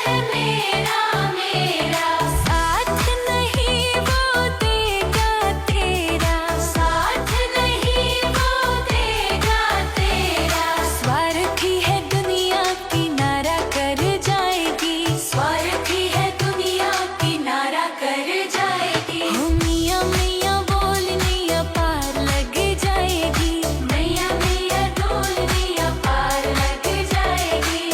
है मेरा मेरा, साथ नहीं वो देगा तेरा, साथ नहीं वो देगा तेरा। स्वार्थी है दुनिया किनारा कर जाएगी, स्वार्थी है दुनिया किनारा कर जाएगी। हो मियाँ मियाँ बोलनी पार लग जाएगी, नैया नैया डोलनी पार लग जाएगी।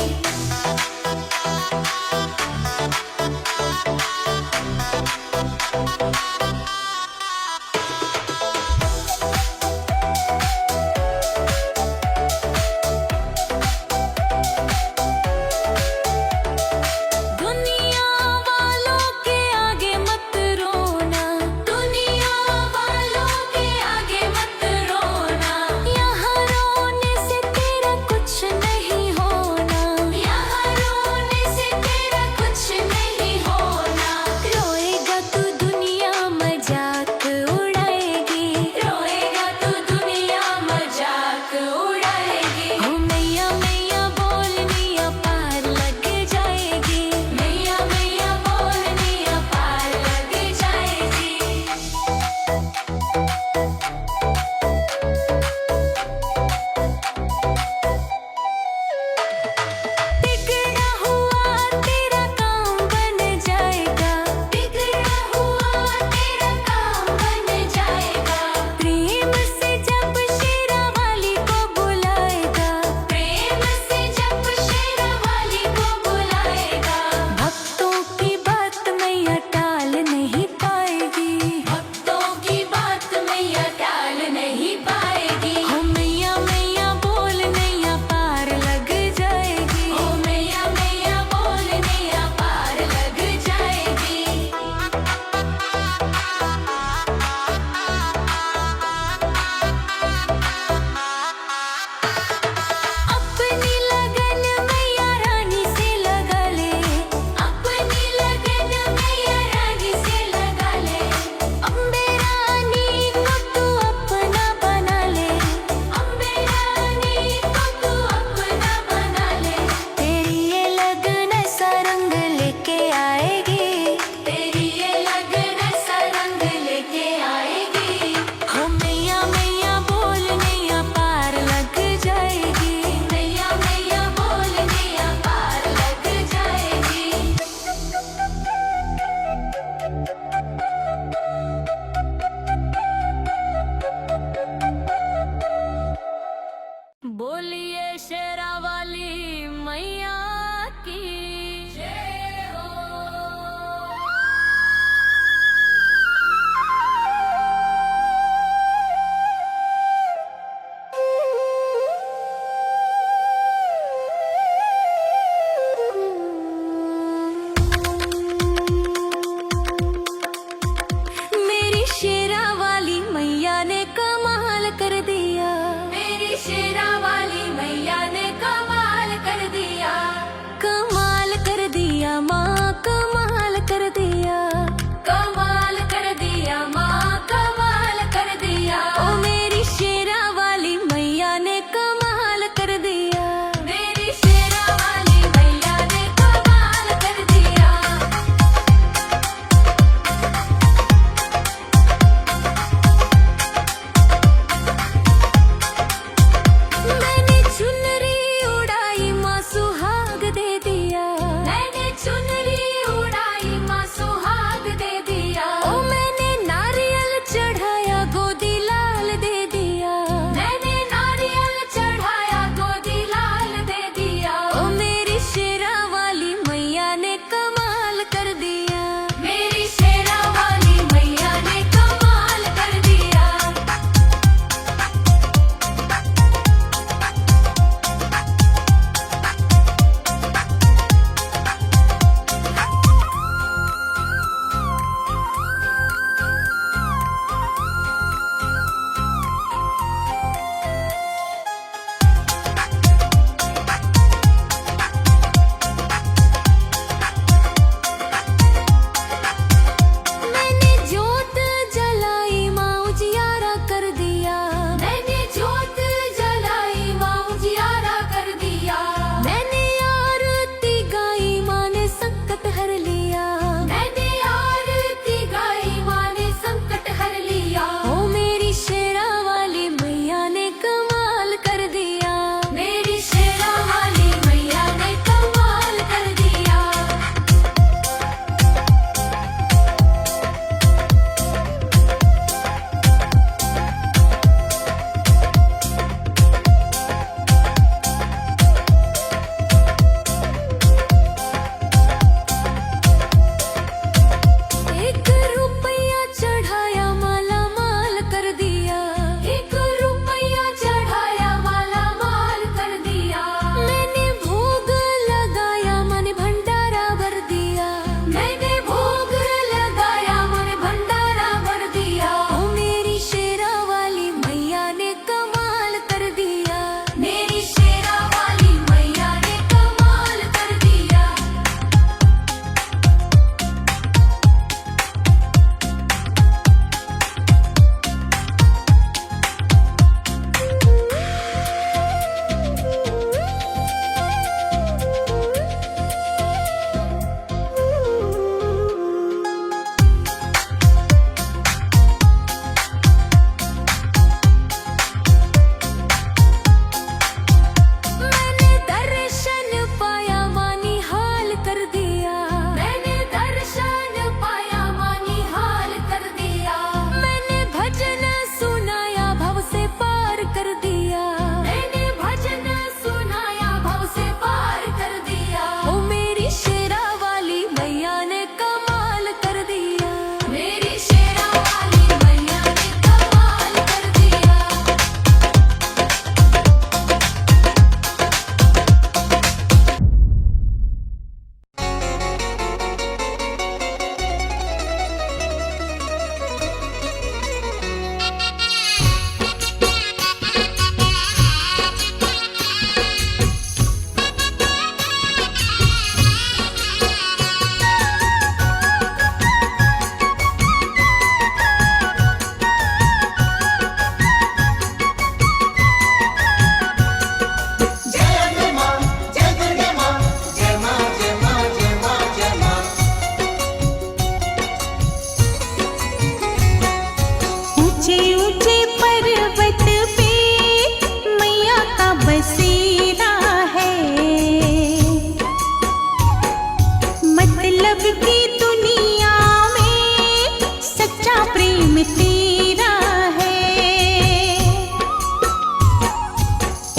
मतलब की दुनिया में सच्चा प्रेम तेरा है।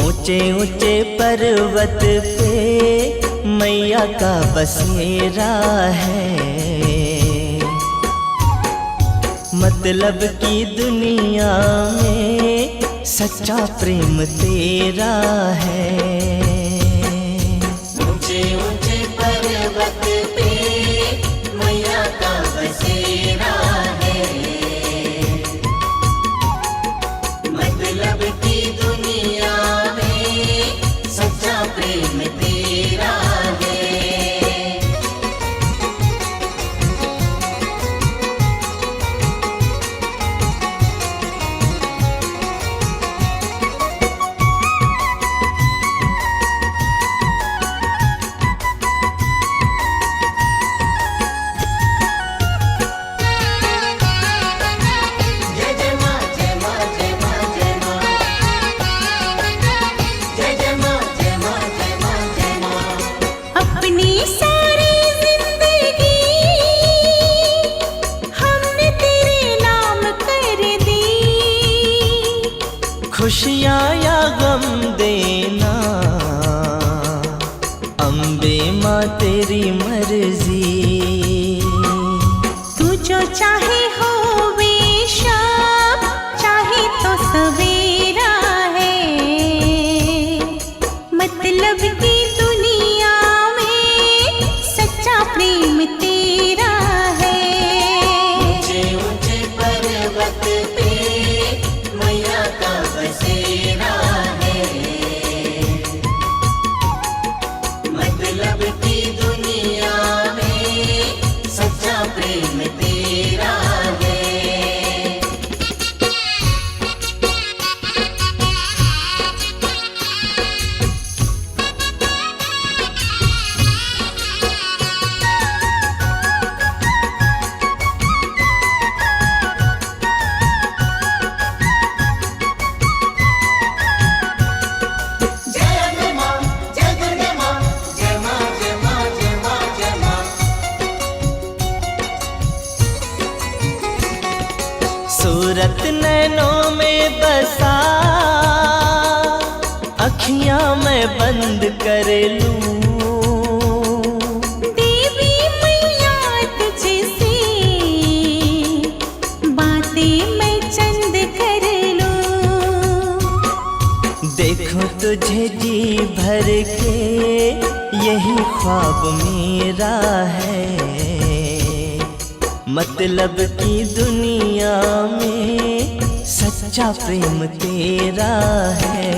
ऊंचे ऊंचे पर्वत पे मैया का बसेरा है। मतलब की दुनिया में सच्चा प्रेम तेरा है। ऊंचे ऊंचे पर्वत पे मैया का बसेरा है। मतलब की दुनिया में सच्चा प्रेम तेरा है। अपनी सारी जिंदगी हमने तेरे नाम कर दी। खुशियाँ या गम देना अम्बे माँ तेरी मर्जी। तू जो चाहे हो वे शाम चाहे तो सवेरा है। मतलब की दुनिया में सच्चा प्रेम तेरा है। ऊंचे ऊंचे पर्वत पे मैया का बसेरा है। मतलब की दुनिया में सच्चा प्रेम तेरा है। सूरत नैनों में बसा अखियां मैं बंद कर लूं। देवी मैया तुझसे बातें मैं चंद कर लूं। देखो तुझे जी भर के यही ख्वाब मेरा है। मतलब की दुनिया में सच्चा प्रेम तेरा है।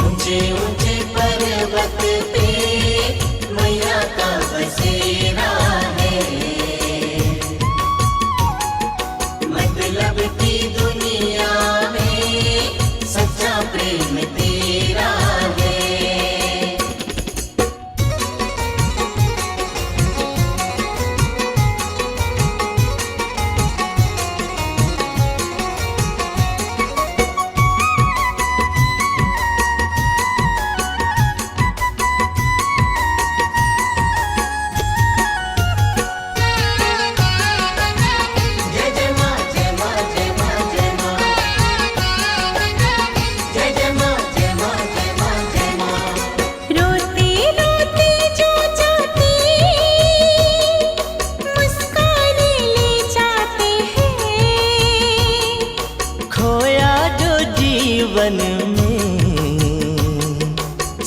ऊंचे ऊंचे पर्वत पे मैया का बसेरा है। मतलब की दुनिया में सच्चा प्रेम तेरा है। रोते रोते जो जाते मुस्काने ले जाते हैं। खोया जो जीवन में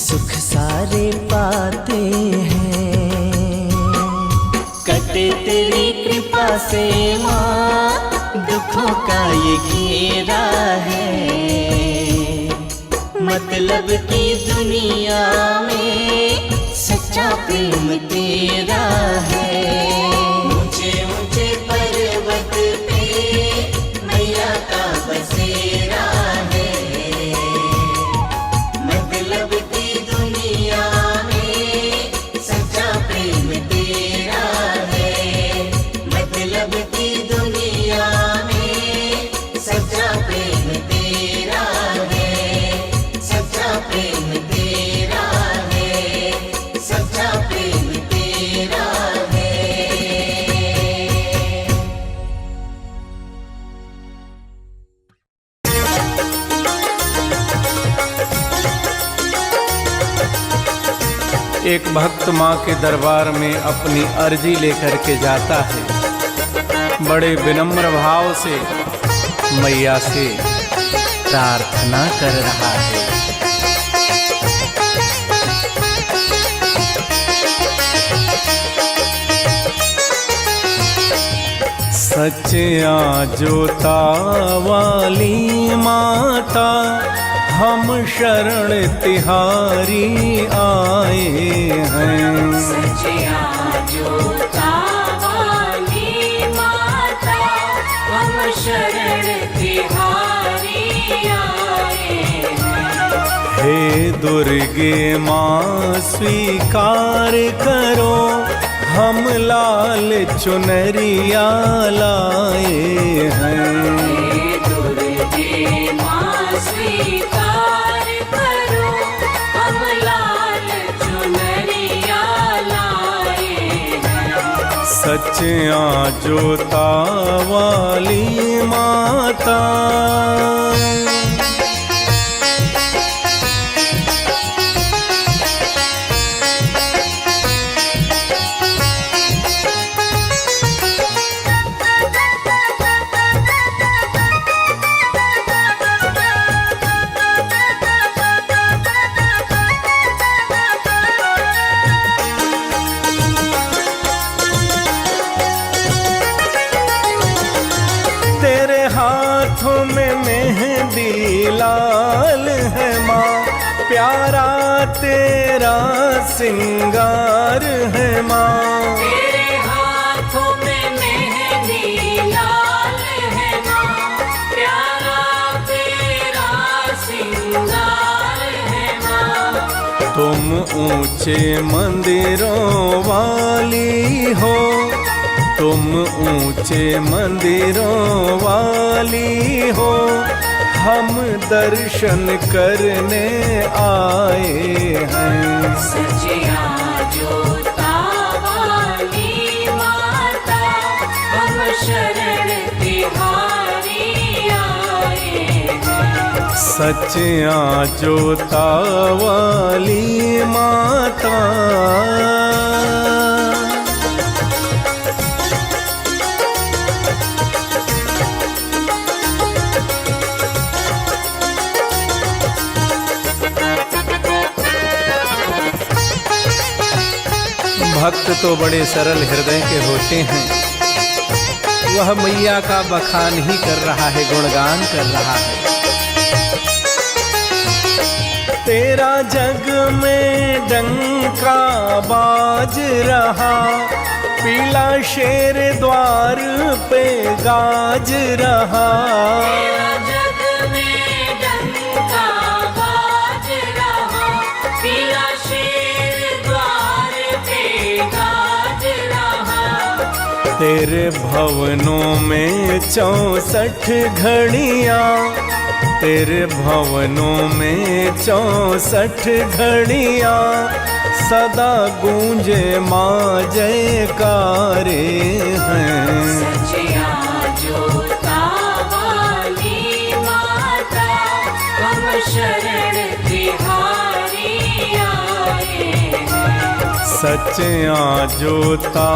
सुख सारे पाते हैं। कटे तेरी कृपा से माँ दुखों का ये घेरा है। मतलब की दुनिया में सच्चा प्रेम तेरा है। ऊंचे ऊंचे पर्वत पे मैया का बसेरा है। मतलब की दुनिया में सच्चा प्रेम तेरा है। मतलब की दुनिया में सच्चा प्रेम तेरा है। सच्चा प्रेम तेरा है। सच्चा प्रेम तेरा एक भक्त माँ के दरबार में अपनी अर्जी लेकर के जाता है। बड़े विनम्र भाव से मैया से प्रार्थना कर रहा है। सच्चा जोता वाली माता, हम शरण तिहारी आए हैं। सच्चा जोता वाली माता, हम शरण तिहारी आए हैं। हे दुर्गे माँ स्वीकार करो, हम लाल चुनरिया लाए हैं। हे दुर्गे माँ स्वीकार करो, हम लाल चुनरिया लाए हैं। सच्चा जोता वाली माता। तेरे हाथों में मेहंदी लाल है माँ, प्यारा तेरा सिंगार है माँ। तेरे हाथों में मेहंदी लाल है माँ, प्यारा तेरा सिंगार है माँ। तुम ऊंचे मंदिरों वाली हो, तुम ऊंचे मंदिरों वाली हो, हम दर्शन करने आए हैं। सच्चा जोता वाली माता, हम शरण तिहारी आए हैं। सच्चा जोता वाली माता। भक्त तो बड़े सरल हृदय के होते हैं। वह मैया का बखान ही कर रहा है, गुणगान कर रहा है। तेरा जग में डंका बाज रहा, पीला शेर द्वार पे गाज रहा। तेरा जग में डंका बाज रहा, पीला शेर द्वार पे गाज रहा। तेरे भवनों में 64 घड़ियाँ, तेरे भवनों में 64 घड़ियाँ, सदा गूंजे माँ जयकारे हैं। सच्चा जोता वाली माता, हम शरण तिहारी आए हैं। सच्चा जोता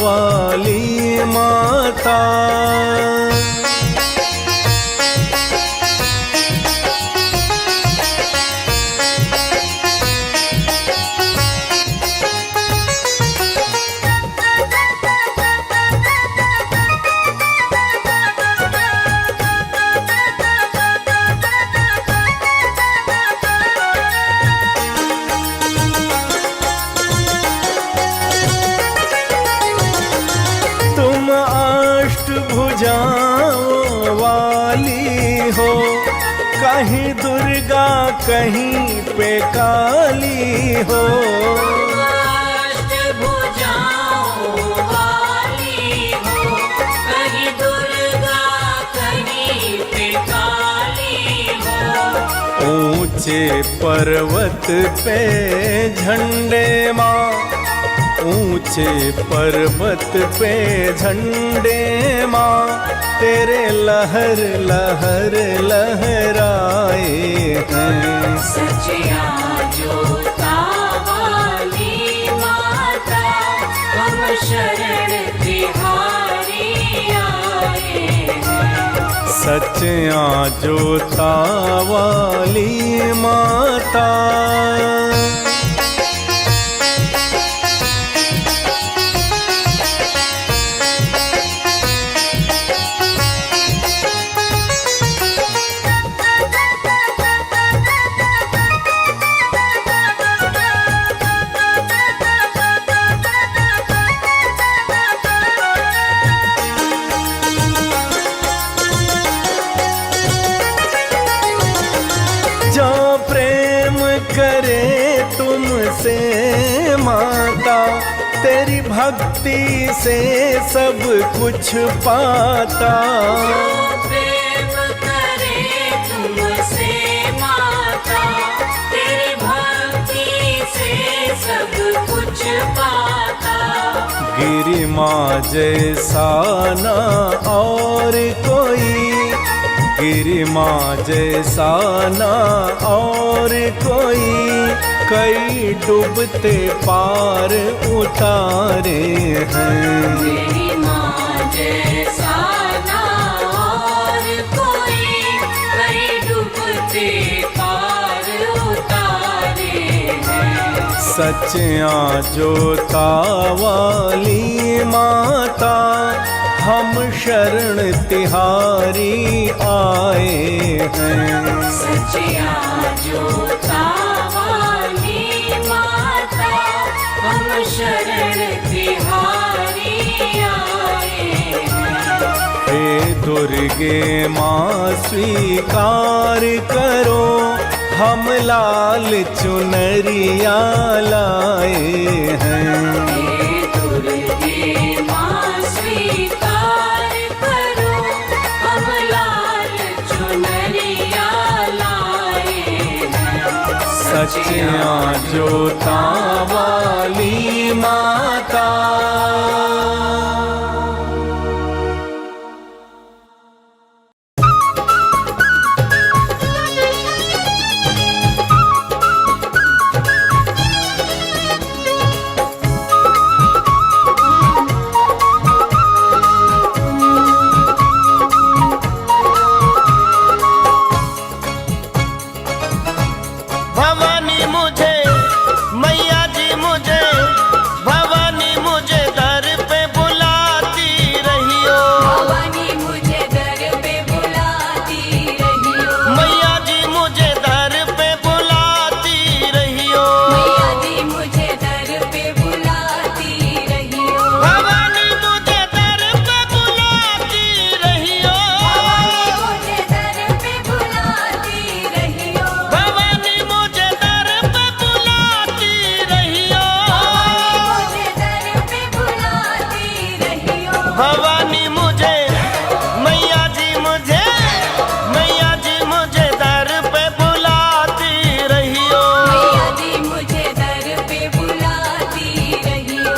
वाली माता। भुजाओं वाली हो, कहीं दुर्गा कहीं पे काली हो। अष्टभुजाओं वाली हो, कहीं दुर्गा कहीं पे काली हो। ऊंचे पर्वत पे झंडे माँ, ऊंचे पर्वत पे झंडे माँ, तेरे लहर लहर लहराए हैं। सच्चा जोता वाली शरण तिहारी आए हैं। सच्चियाँ जोता वाली माता, जो प्रेम करे तुमसे माता, तेरी भक्ति से सब कुछ पाता। प्रेम करे तुमसे माता, तेरी भक्ति से सब कुछ पाता। गिरि माँ जैसा ना और कोई, गिरि माँ जैसा ना और कोई, कई डूबते पार उतारे हैं। तेरी माँ जैसा ना और कोई, कई डूबते पार उतारे हैं। सच्चियाँ जोता वाली माता, हम शरण तिहारी आए हैं। सच्चियाँ जोता वाली माता, हम शरण तिहारी आए हैं। हे दुर्गे माँ स्वीकार करो, हम लाल चुनरिया लाए हैं। हे दुर्गे माँ स्वीकार करो, हम लाल चुनरिया लाए हैं। सच्चियाँ जोता वाली माता। भवानी मुझे, मैया जी मुझे, भवानी मुझे दर पे बुलाती रहियो। भवानी मुझे दर पे बुलाती रहियो। मैया जी मुझे दर पे बुलाती रहियो। मैया जी मुझे दर पे बुलाती रहियो। भवानी मुझे दर पे बुलाती रहियो। मुझे दर पे बुलाती रहियो। भवानी मुझे दर पे बुलाती रहियो। मुझे दर पे बुलाती रहियो। भवानी मुझे, मैया जी मुझे, मैया जी मुझे दर पे बुलाती रहियो। मैया जी मुझे दर पे बुलाती रहियो।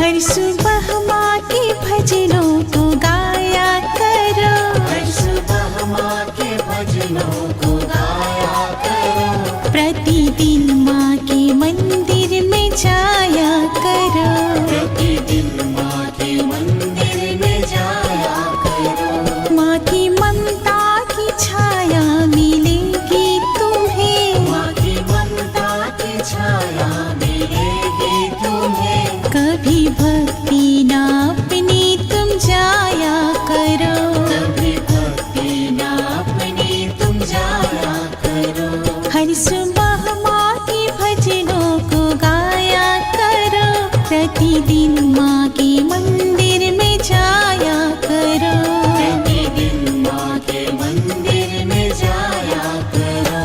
हर सुबह माँ के भजनों को गाया करो, हर सुबह माँ के भजनों को गाया करो। प्रतिदिन माँ के मंदिर में जाया करो, प्रतिदिन माँ के मंदिर में जाया करो। माँ की ममता की छाया मिलेगी तुम्हें, माँ की ममता की छाया मिलेगी तुम्हें। कभी भक्ति ना अपनी तुम जाया करो, कभी भक्ति ना अपनी तुम जाया करो। हर सुबह माँ के भजनों को गाया करो, प्रतिदिन माँ के मंदिर में जाया करो। प्रतिदिन माँ के मंदिर में जाया करो।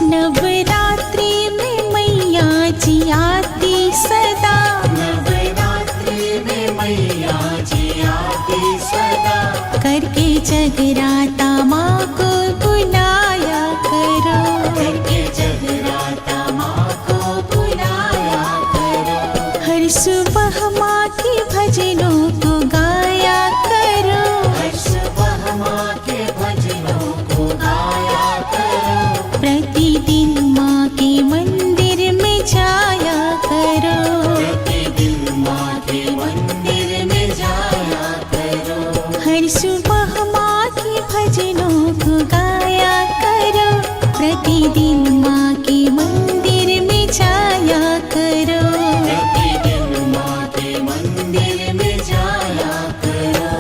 नवरात्रि में मैया जी आती सदा, नवरात्रि में मैया जी आती सदा। करके जगराता माँ को बुलाया करो, करके जगराता माँ को बुलाया करो। हर सुबह माँ के भजनों को गाया करो, हर सुबह माँ के भजनों को गाया करो। प्रतिदिन माँ के मंदिर में जाया करो, प्रतिदिन माँ के मंदिर में जाया करो। हर सुबह माँ के भजनों को गाया करो, प्रतिदिन माँ के मंदिर में जाया करो। प्रतिदिन माँ के मंदिर में जाया करो।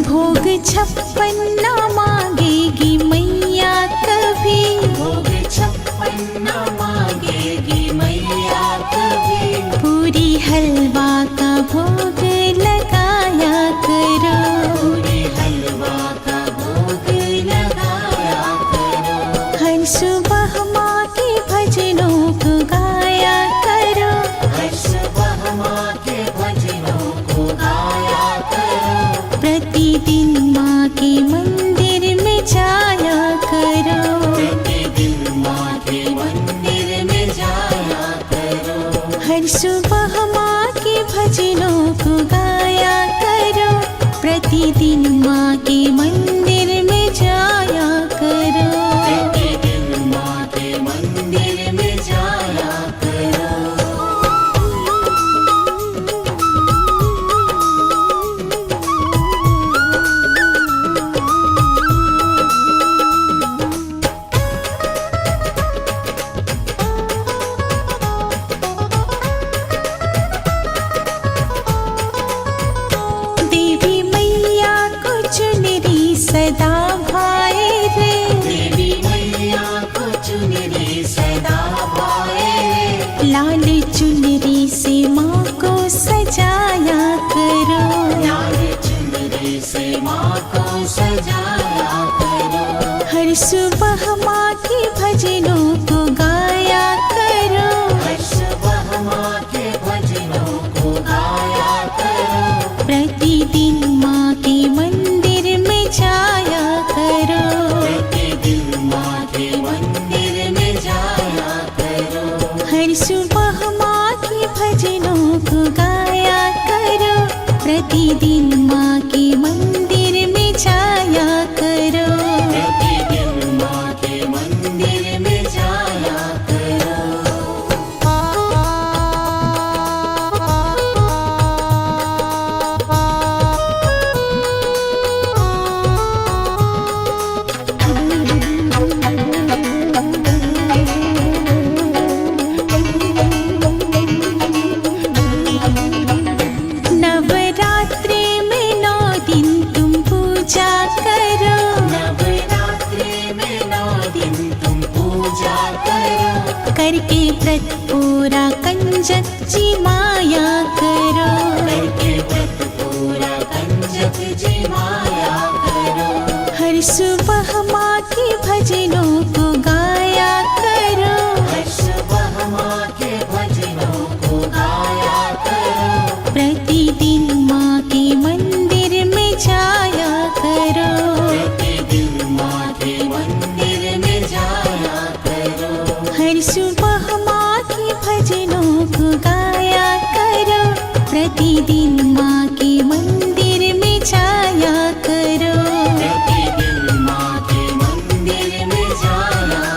भोग 56 ना मांगेगी मैया कभी, भोग 56 न मांगेगी मैया कभी। पूरी हलवा का भोग लगाया करो, पूरी हलवा का भोग लगाया करो। हर सुबह माँ के भजनों को गाया करो, हर सुबह माँ के भजनों को गाया करो। प्रतिदिन माँ के मंदिर में जाया करो, प्रतिदिन माँ के मंदिर में जाया करो। हर सुबह माँ के भजनों को गाया करो, प्रतिदिन माँ के मंदिर में जाया करो। प्रतिदिन माँ के मंदिर में जाया करो। देवी मैया को चुनरी सदा भाए रे, देवी मैया को चुनरी सदा भाए। लाल चुनरी से माँ को सजाया करो, लाल चुनरी से माँ को सजाया करो। हर सुबह माँ के भजनों को गाया करो, हर सुबह माँ के भजनों को गाया करो। प्रतिदिन माँ के मंदिर में जाया करो, प्रतिदिन माँ के मंदिर में जाया करो। हर सुबह माँ के भजनों को गाया करो, प्रतिदिन माँ के मंदिर में जाया करो। प्रतिदिन माँ के मंदिर में कंजक जी माया करो, करके व्रत पूरा कंजक जी माया करो। हर सुबह माँ के भजनों को गाया करो, हर सुबह माँ के भजनों को गाया करो। प्रतिदिन माँ के मंदिर में जाया करो, प्रतिदिन माँ के मंदिर में जाया करो। हर सुबह माँ के भजनों को गाया करो, प्रतिदिन माँ के मंदिर में जाया करो। प्रतिदिन माँ के मंदिर में जाया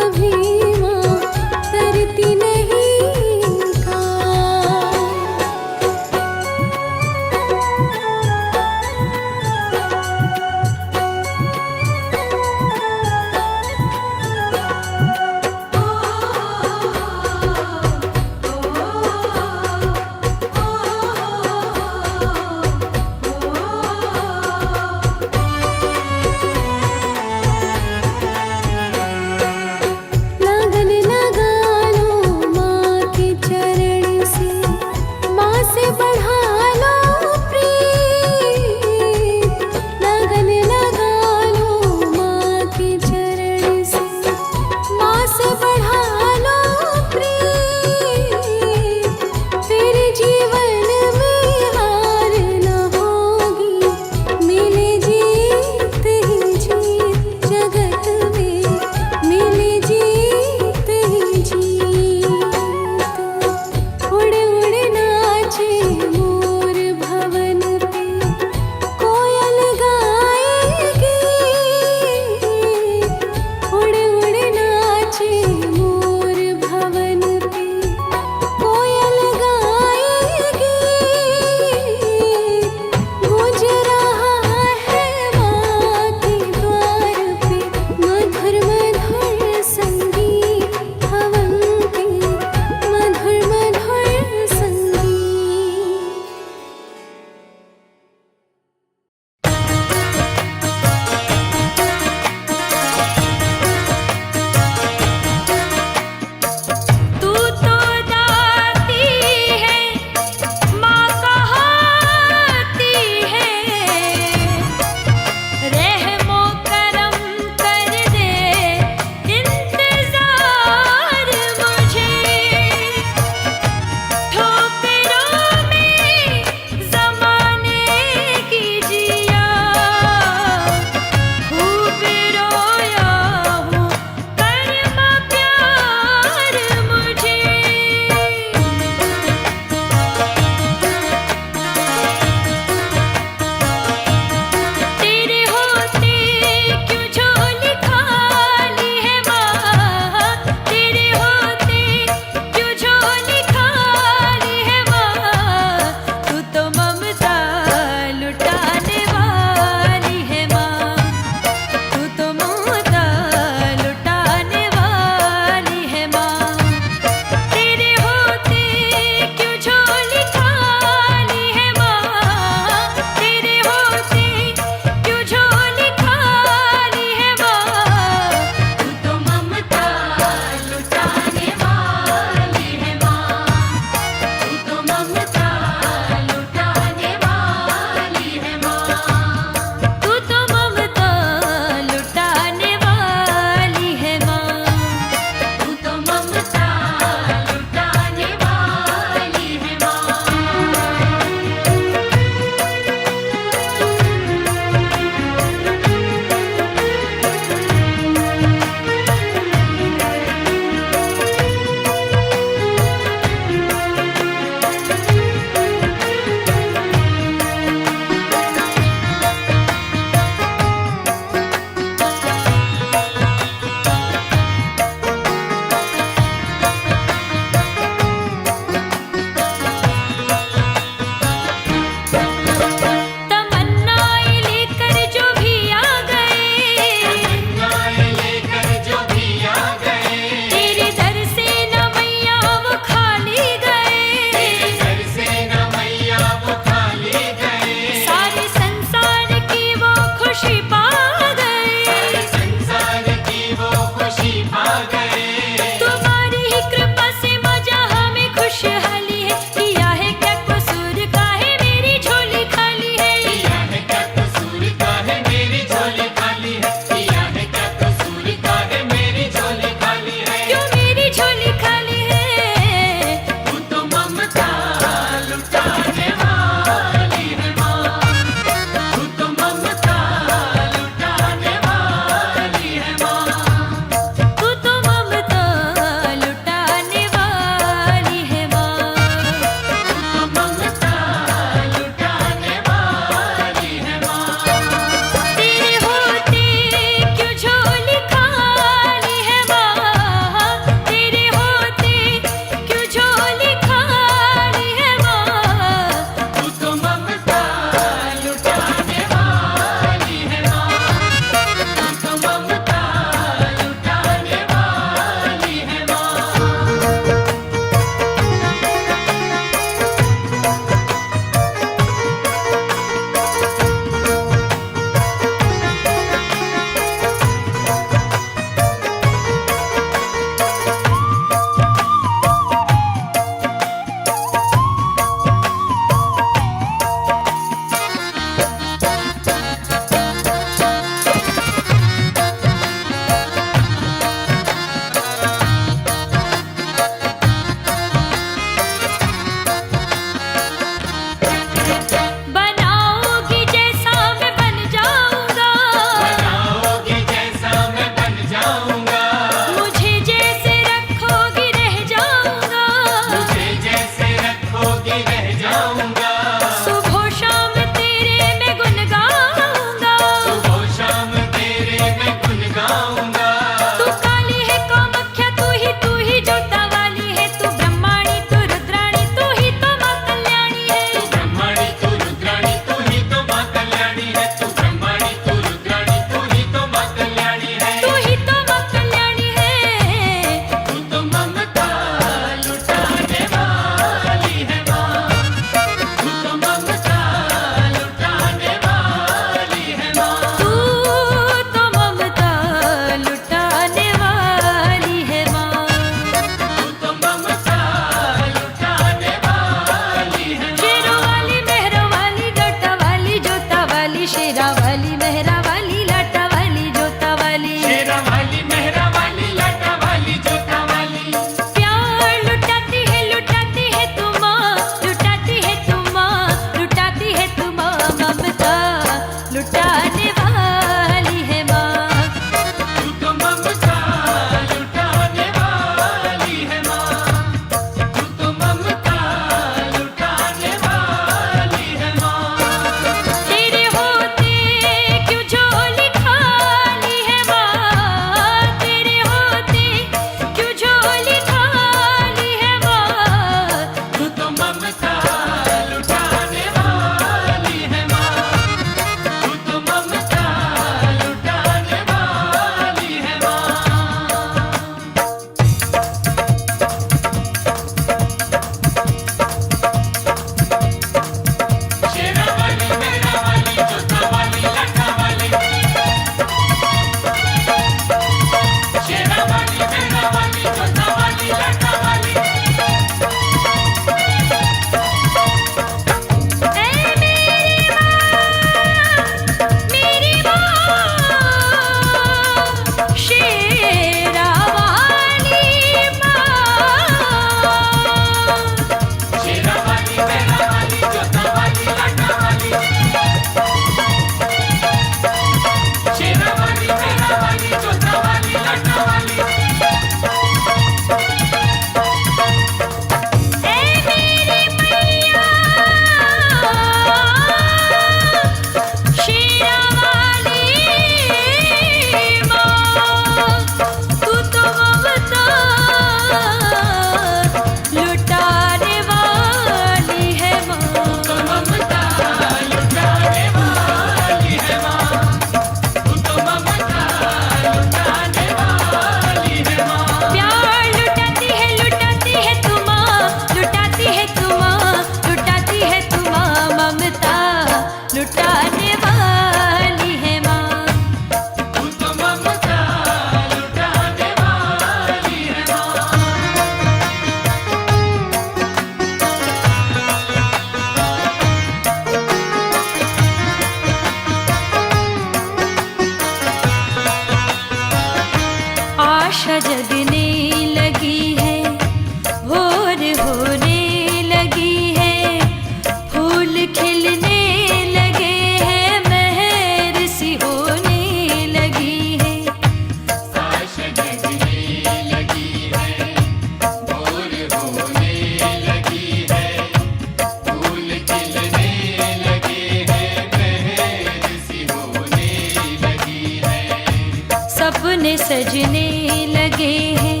सजने लगे हैं,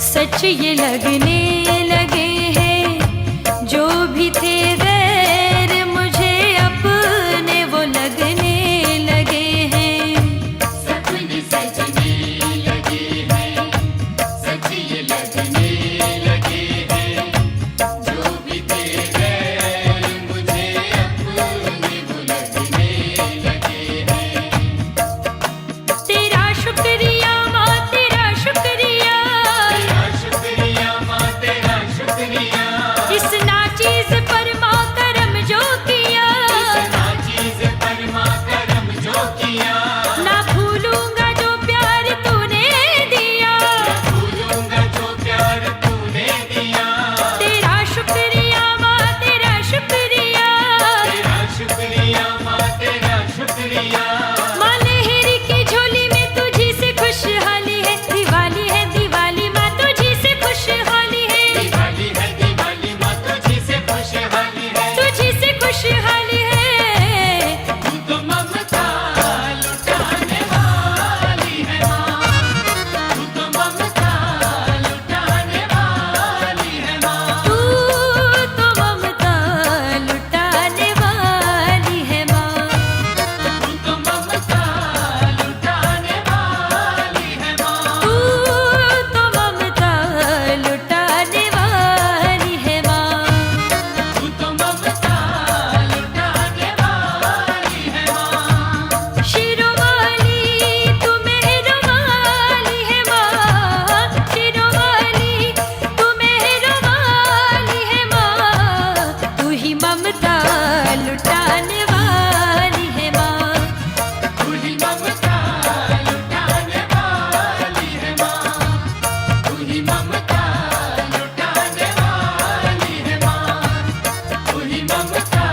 सच ये लगने लगे हैं, जो भी थे गैर मुझे अपने वो लगने लगे हैं। सपने सजने लगे हैं, सच ये लगने लगे हैं, जो भी थे गैर मुझे अपने वो लगने लगे हैं। तेरा शुक्रिया माँ, तेरा शुक्रिया, तेरा शुक्रिया माँ, तेरा शुक्रिया, इस नाचीज पर माँ करम जो किया, इतना चीज़ पर माँ करम जो किया, ना भूलूंगा जो प्यार तूने दिया। भूलूंगा जो प्यार तूने दिया। तेरा शुक्रिया माँ, तेरा शुक्रिया, तेरा शुक्रिया माँ, तेरा शुक्रिया, माँ लहरी की झोली में तुझी से खुशहाली है, दिवाली है दिवाली माँ तुझी से खुशहाली है, दिवाली माँ तुझी से खुशहाली है, तुझी से खुशहाली है। तू तो ममता लुटाने वाली है माँ, तू तो ममता लुटाने वाली है माँ, तू तो ममता लुटाने वाली है माँ, तू तो ममता लुटाने वाली है माँ, तू तो ममता लुटाने वाली है माँ। तू तो ममता लुटाने वाली है माँ। शिरोवाली तू मेहरवाली है माँ, शिरोवाली तू मेहरवाली है माँ, तू ही ममता लुटाने वाली है माँ, तू ही ममता लुटाने वाली है माँ, तू ही ममता लुटाने वाली है माँ, तू ही ममता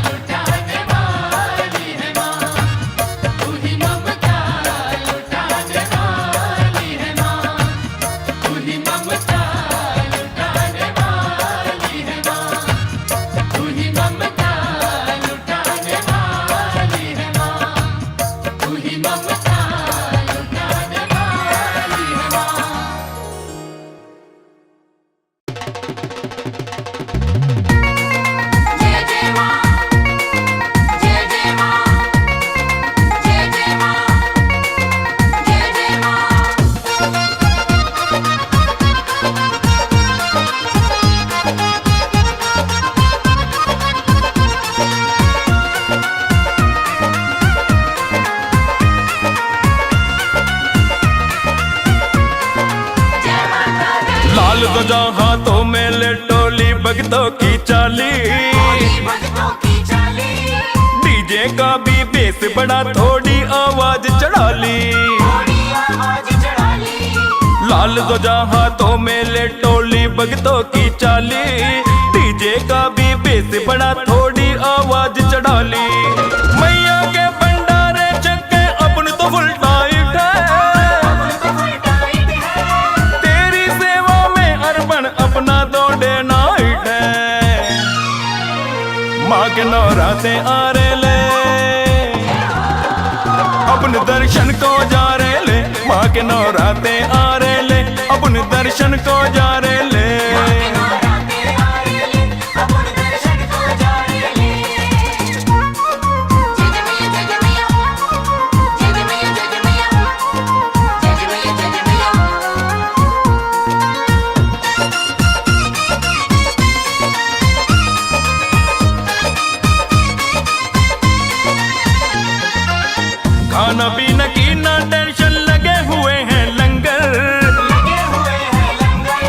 लुटाने वाली है माँ, तू ही ममता लुटाने वाली है माँ, तू ही ममता लुटाने वाली है माँ, तू ही ममता लुटाने वाली है माँ, तू ही ममता लुटाने वाली है माँ। जय जय माँ, जय जय माँ, जय जय माँ, जय जय माँ। लाल ध्वजा हाथों में ले टोली भक्तों की चाली, भक्तों की चाली, डीजे का भी बेस बड़ा थोड़ी आवाज चढ़ा ली। थोड़ी आवाज चढ़ा ली, लाल ध्वजा हाथों में ले टोली भक्तों की चाली, डीजे का भी बेस बड़ा थोड़ी आवाज चढ़ा ली। मैया के भंडारे चक्के अपन तो फुल टाइट है, तेरी सेवा में अर्पण अपना दौड़े नाइट है। माँ के नौराते आ रहे ले, अपन दर्शन को जा रहे ले, माँ के नौराते आ रहे ले, अपन दर्शन को जा रहे ले। नौराते आ रहे ले, अपन दर्शन को जा रहे ले। जय जय मैया, जय जय मैया, जय जय मैया, जय जय मैया, जय जय मैया, जय जय मैया। खाना पीना की ना टेंशन, लगे हुए हैं लंगर, लगे हुए हैं लंगर,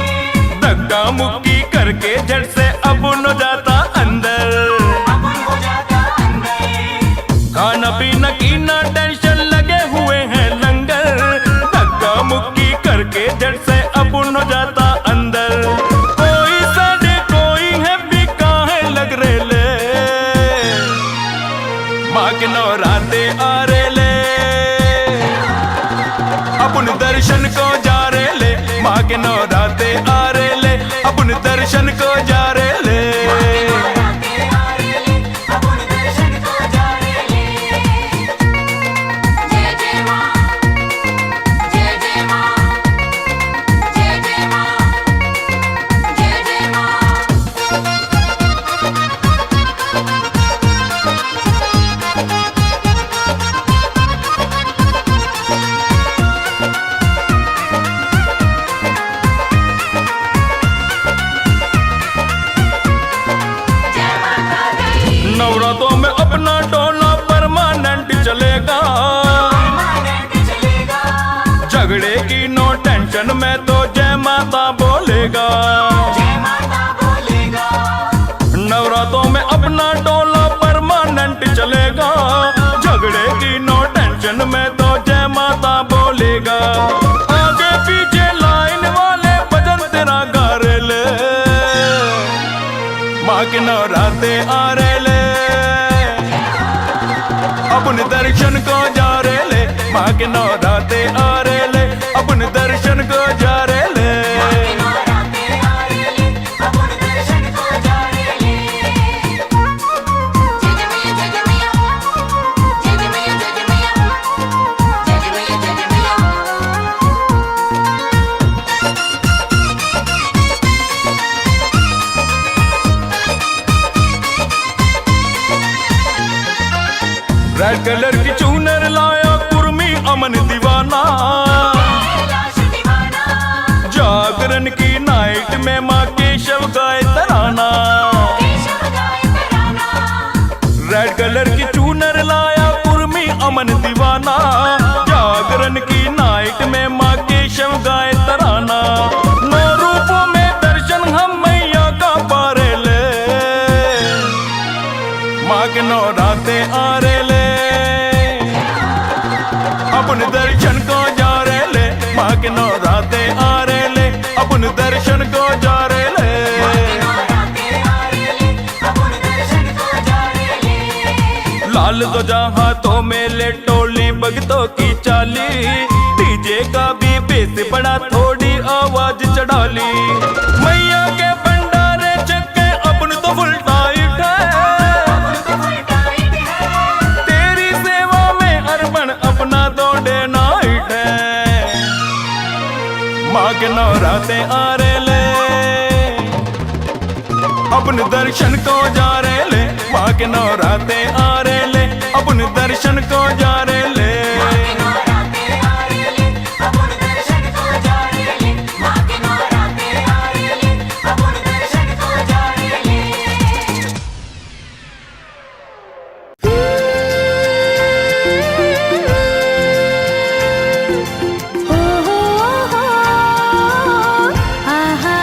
धक्का मुक्की करके झट से अब न जाता अंदर। अपन हो जाता अंदर, खाना पीना की ना टेंशन, लगे हुए हैं लंगर, धक्का मुक्की करके झट से अब न जाता अंदर। कोई साढ़े कोई है बिका है लग रहे ले, माँ के नौराते आ रहे ले, अपन दर्शन को जा रहे ले, माँ के नौराते आ रहे ले, अपन दर्शन को जा रहे ले। नौराते आ रहे ले, अपन दर्शन को जा रहे ले। जय जय माँ, जय में तो जय माता बोलेगा। जय माता बोलेगा। नवरात्रों में अपना टोला परमानेंट चलेगा। झगड़े की नो टेंशन में तो जय माता बोलेगा। आगे पीछे लाइन वाले भजन तेरा गा रे ले, माँ के नवराते आ रे ले, अपने दर्शन को जा रे ले। माँ के नवराते आ रे ले, अपने दर्शन को जा रे ले। नवराते आ रे ले, अपने दर्शन को जा रे ले। जय जय मैया, जय जय मैया, जय जय मैया, जय जय मैया, जय जय मैया, जय जय मैया। रेड कलर की चूनर लाया कुर्मी अमन दीवाना। कैलाश दीवाना। जागरण की नाइट में माँ केशव गाए तराना। केशव गाए तराना। रेड कलर की चूनर लाया कुर्मी अमन दीवाना। जागरण की नाइट में माँ केशव गाए तराना। नौ रूपों में दर्शन हम मैया का पारे ले, माँ के नवराते आ रे ले, अपने दर्शन को जा रे ले। माँ के नवराते आ रे ले, अपने दर्शन को जा रे ले। नवराते आ रे ले, अपने दर्शन को जा रे ले। लाल ध्वजा हाथों में ले, टोली भगतों की चाली। डीजे का भी बेस बड़ा, थोड़ी आवाज चढ़ा ली। मैया के भंडारे चक्के अपन तो फुल टाइट है। तेरी सेवा में अर्पण अपना दौड़े नाइट है। माँ के नवराते आ रे ले, अपने दर्शन को जा रे ले। माँ के नवराते आ रे ले, अपने दर्शन को जा रे ले। नवराते आ रे ले, अपने दर्शन को जा रे ले। माँ के नवराते आ रे ले, अपने दर्शन को जा रे ले। ओ हो आहा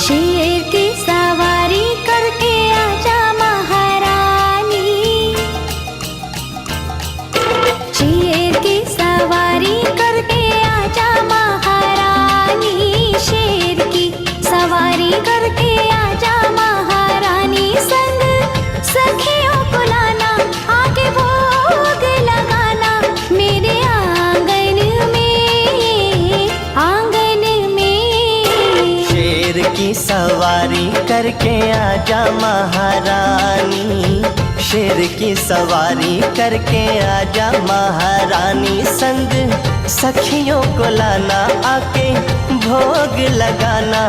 शेर की सवारी करके आजा महारानी। शेर की सवारी करके आजा महारानी। शेर की सवारी करके आजा महारानी। संग सखियों को लाना, आके भोग लगाना मेरे आंगन में, आंगन में। शेर की सवारी करके आजा महारानी। शेर की सवारी करके आजा महारानी। संग सखियों को लाना, आके भोग लगाना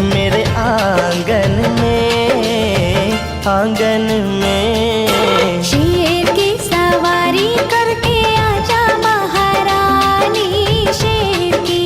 मेरे आंगन में, आंगन में। शेर की सवारी करके आजा महारानी। शेर की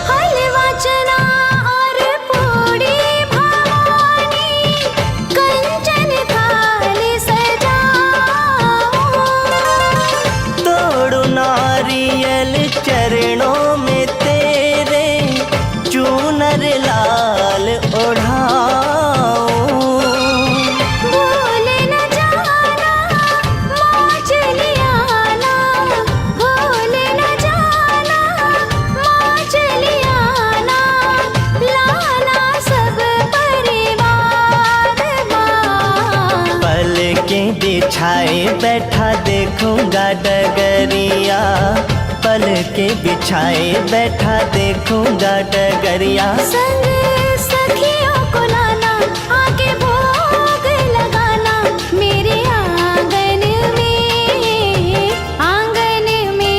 हलवा चना और पूड़ी भवानी, कंचन थाल सजाओ। तोड़ो नारियल चरणों में तेरे, चूनर लाल ओढ़ाओ। भूल न जाना माँ चली आना, भूल न जाना माँ चली आना। लाना सब परिवार माँ। पल के बिछाए बैठा देखूंगा डगरिया। पल के बिछाए बैठा देखूंगा डगरिया। संग सखियों को लाना, आके भोग लगाना मेरे आंगन में, आंगन में।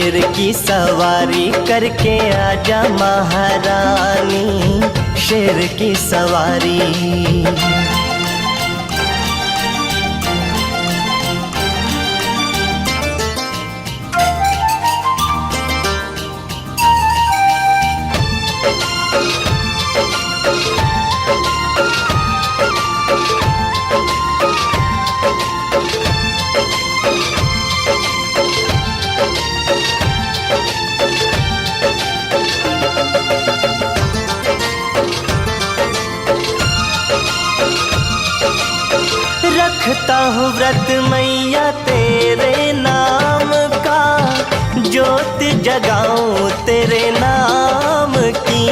शेर की सवारी करके आजा महारानी, शेर की सवारी। रखता हूँ व्रत मैया तेरे नाम का, ज्योत जगाऊं तेरे नाम की।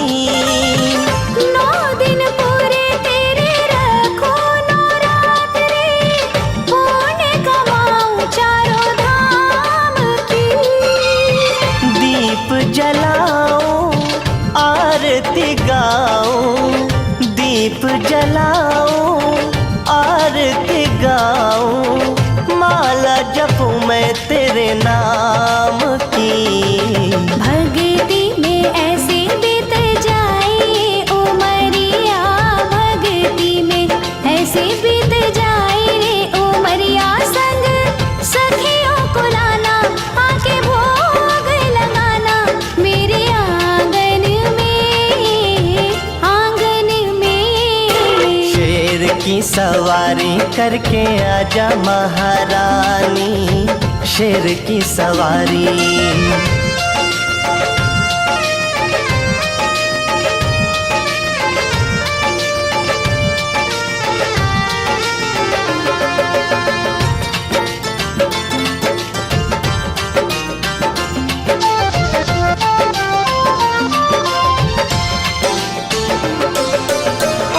9 दिन पूरे तेरे रखो नवरात्रि, पुण्य कमाऊं चारों धाम की। दीप जलाऊं आरती गाऊं, दीप जलाऊं आरती गाऊं, माला जपूं मैं तेरे नाम की। भक्ति में ऐसे बीत जाए उमरिया, भक्ति में ऐसे बीत जाए रे उमरिया। संग सखियों को लाना, आके भोग लगाना मेरे आंगन में, आंगन में। शेर की सवारी करके आजा महारानी, शेर की सवारी।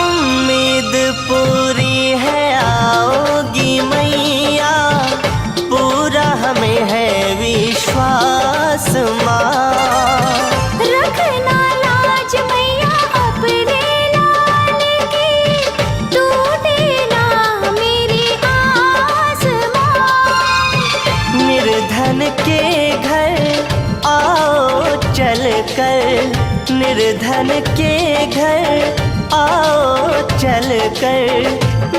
उम्मीद पूरी है आओगी मैया, पूरा हमें है विश्वास माँ। रखना लाज मैया अपने लाल की, टूटे ना मेरी आस माँ। निर्धन के घर आओ चल कर, निर्धन के घर आओ चल कर,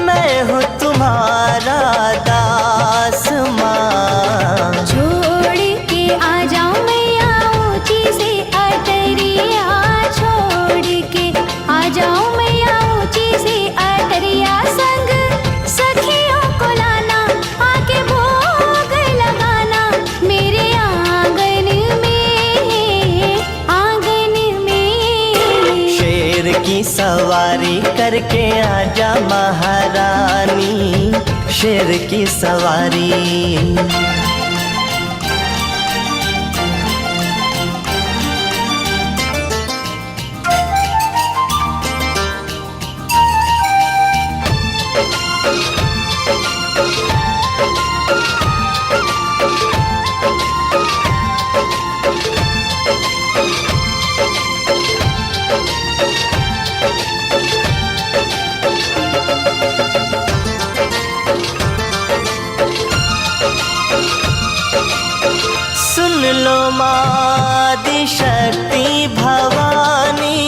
मैं हूँ तुम्हारा दास माँ। छोड़ के आ जाओ मैया ऊंची से अटरिया, छोड़ के आ जाओ मैया ऊंची से अटरिया। संग सखियों को लाना, आके भोग लगाना मेरे आंगन में, आंगन में। शेर की सवारी करके आजा महारानी, शेर की सवारी। सुन लो मादी शक्ति भवानी,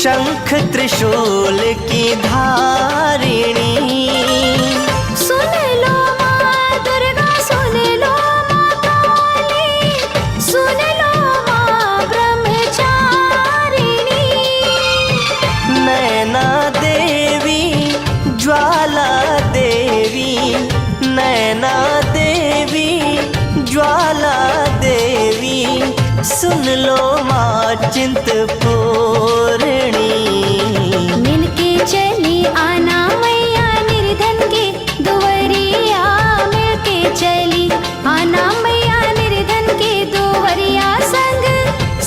शंख त्रिशूल की धारिणी। सुन लो माँ दुर्गा, सुन लो माँ काली, सुन लो माँ ब्रह्मचारिणी। नैना देवी ज्वाला देवी, नैना देवी ज्वाला देवी। सुन लो माँ चिंतपूर्णी, मिलके चली आना मैया निर्धन के दुवरिया, मिलके चली आना मैया निर्धन के दुवरिया। संग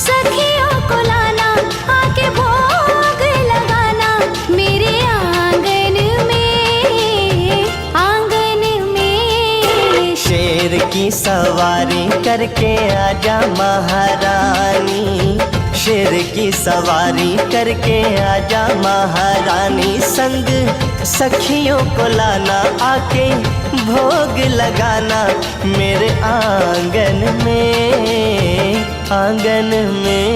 सखियों को लाना, आके भोग लगाना मेरे आंगन में, आंगन में। शेर की सवारी करके आजा महारानी, शेर की सवारी करके आजा महारानी। संग सखियों को लाना, आके भोग लगाना मेरे आंगन में, आंगन में।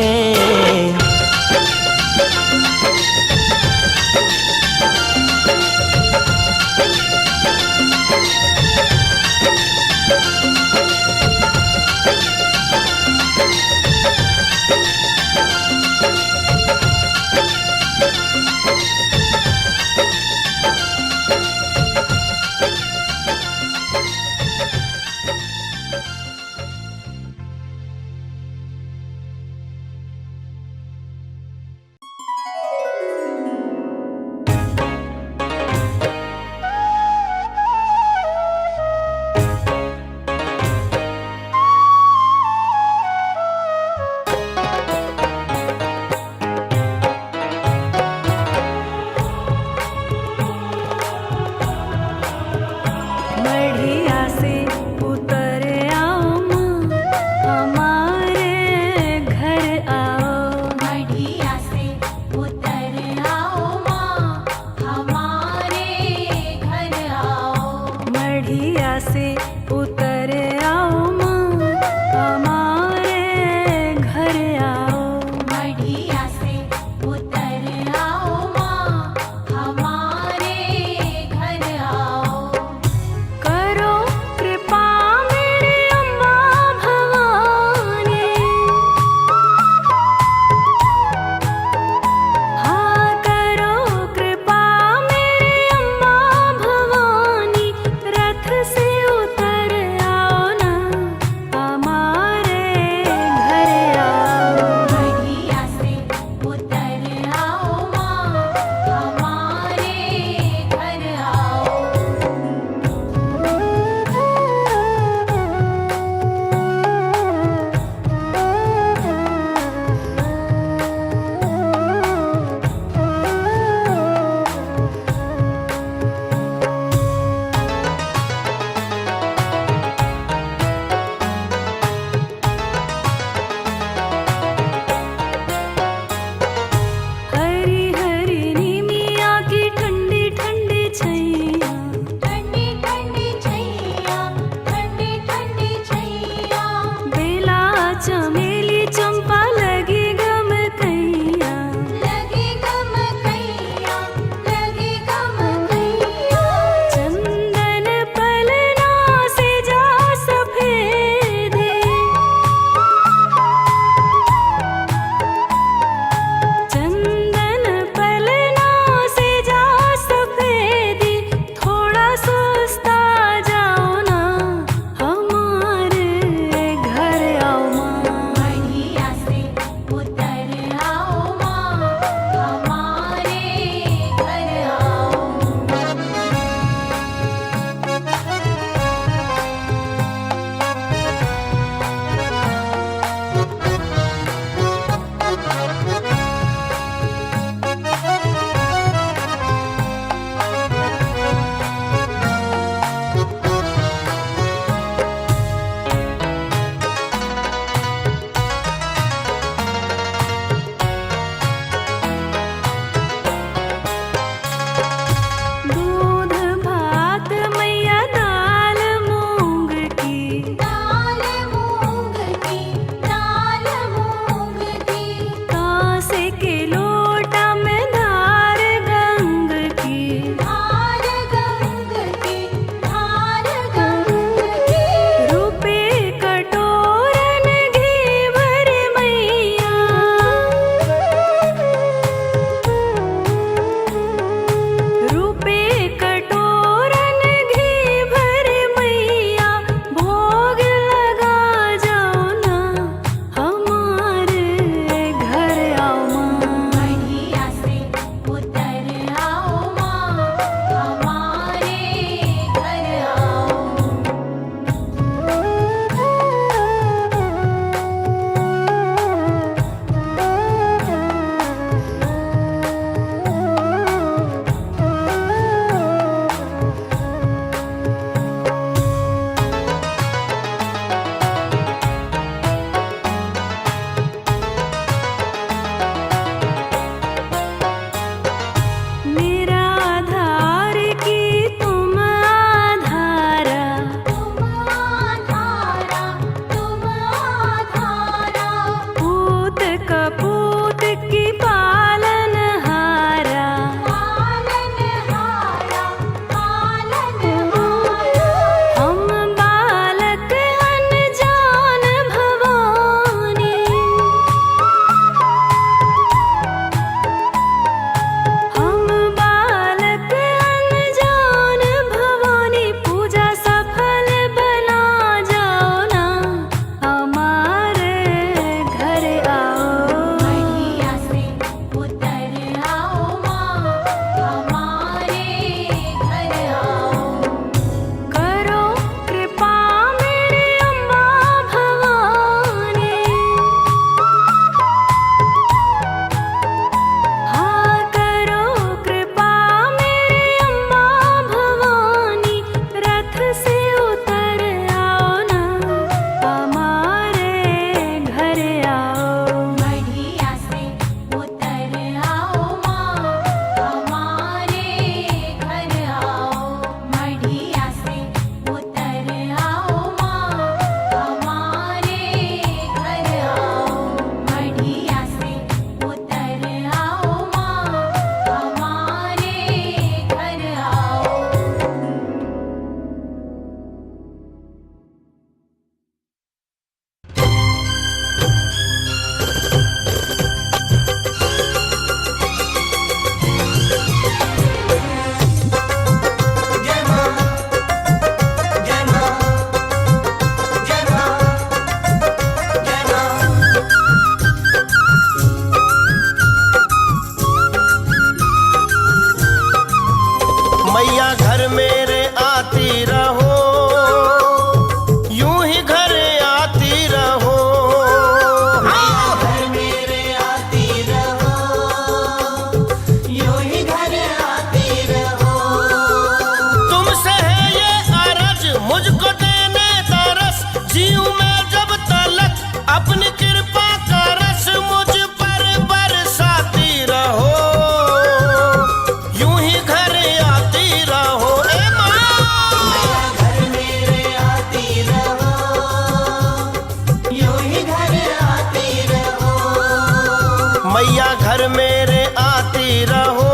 घर मेरे आती रहो,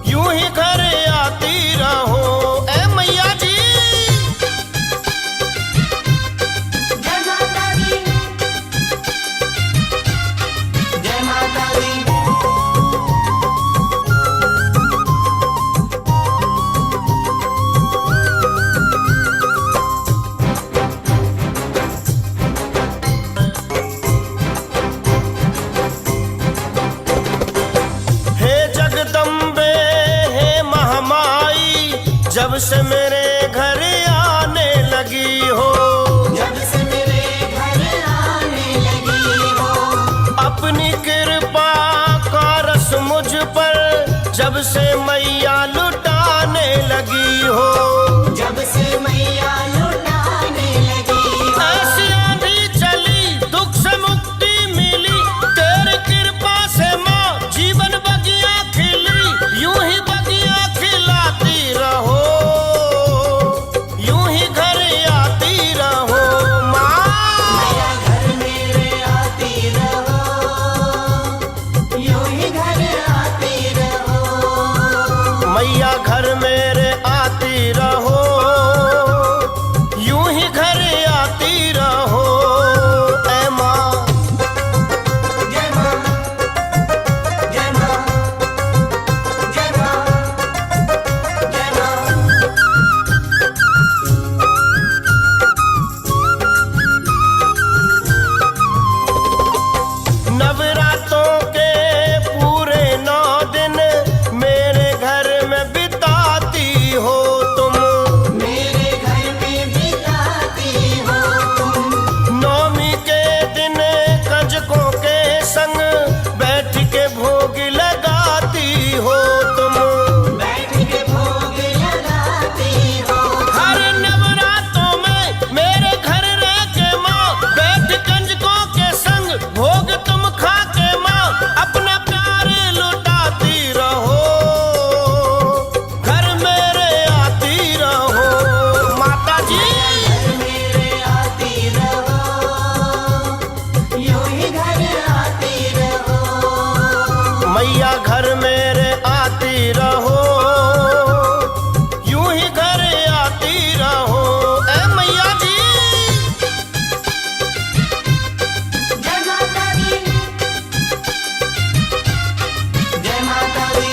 यूं ही घर आती रहो। ए मैया जी जय माता दी, जय माता दी। हे जगदम्बे हे महामाई, जब से मेरे घर आने लगी हो, जब से मेरे घर आने लगी हो, अपनी कृपा का रस मुझ पर जब से मैया लुटाने लगी हो। जब से मैया लुटाने लगी हो, ऐसी आंधी चली दुख से मुक्ति मिली, तेरी कृपा से माँ जीवन बगिया खिली। यूं ही बगिया खिलाती रहो, यूं ही घर आती रहो माँ। मैया घर मेरे आती रहो, यूं ही घर आती रहो। मैया घर मेरे आती रहो, यूं ही घर आती रहो। ऐ माँ जय माँ, जय माँ, जय माँ, जय माँ। नवरात्रों के पूरे 9 दिन मेरे घर में बिताती हो तुम। मेरे घर में बिताती हो तुम, नौमी के दिन कंजकों के संग बैठ के भोग लगाती हो तुम। बैठ के भोग लगाती हो। हर नवरात्रों में मेरे घर रह के माँ, बैठ कंजकों के संग भोग तुम खा के माँ, अपना प्यार लुटाती रहो, घर मेरे आती रहो माता जी। घर मेरे आती रहो, यूं ही घर आती रहो। मैया घर मेरे आती रहो, यूं ही घर आती रहो। ए मैया जी जय माता दी, जय माता दी।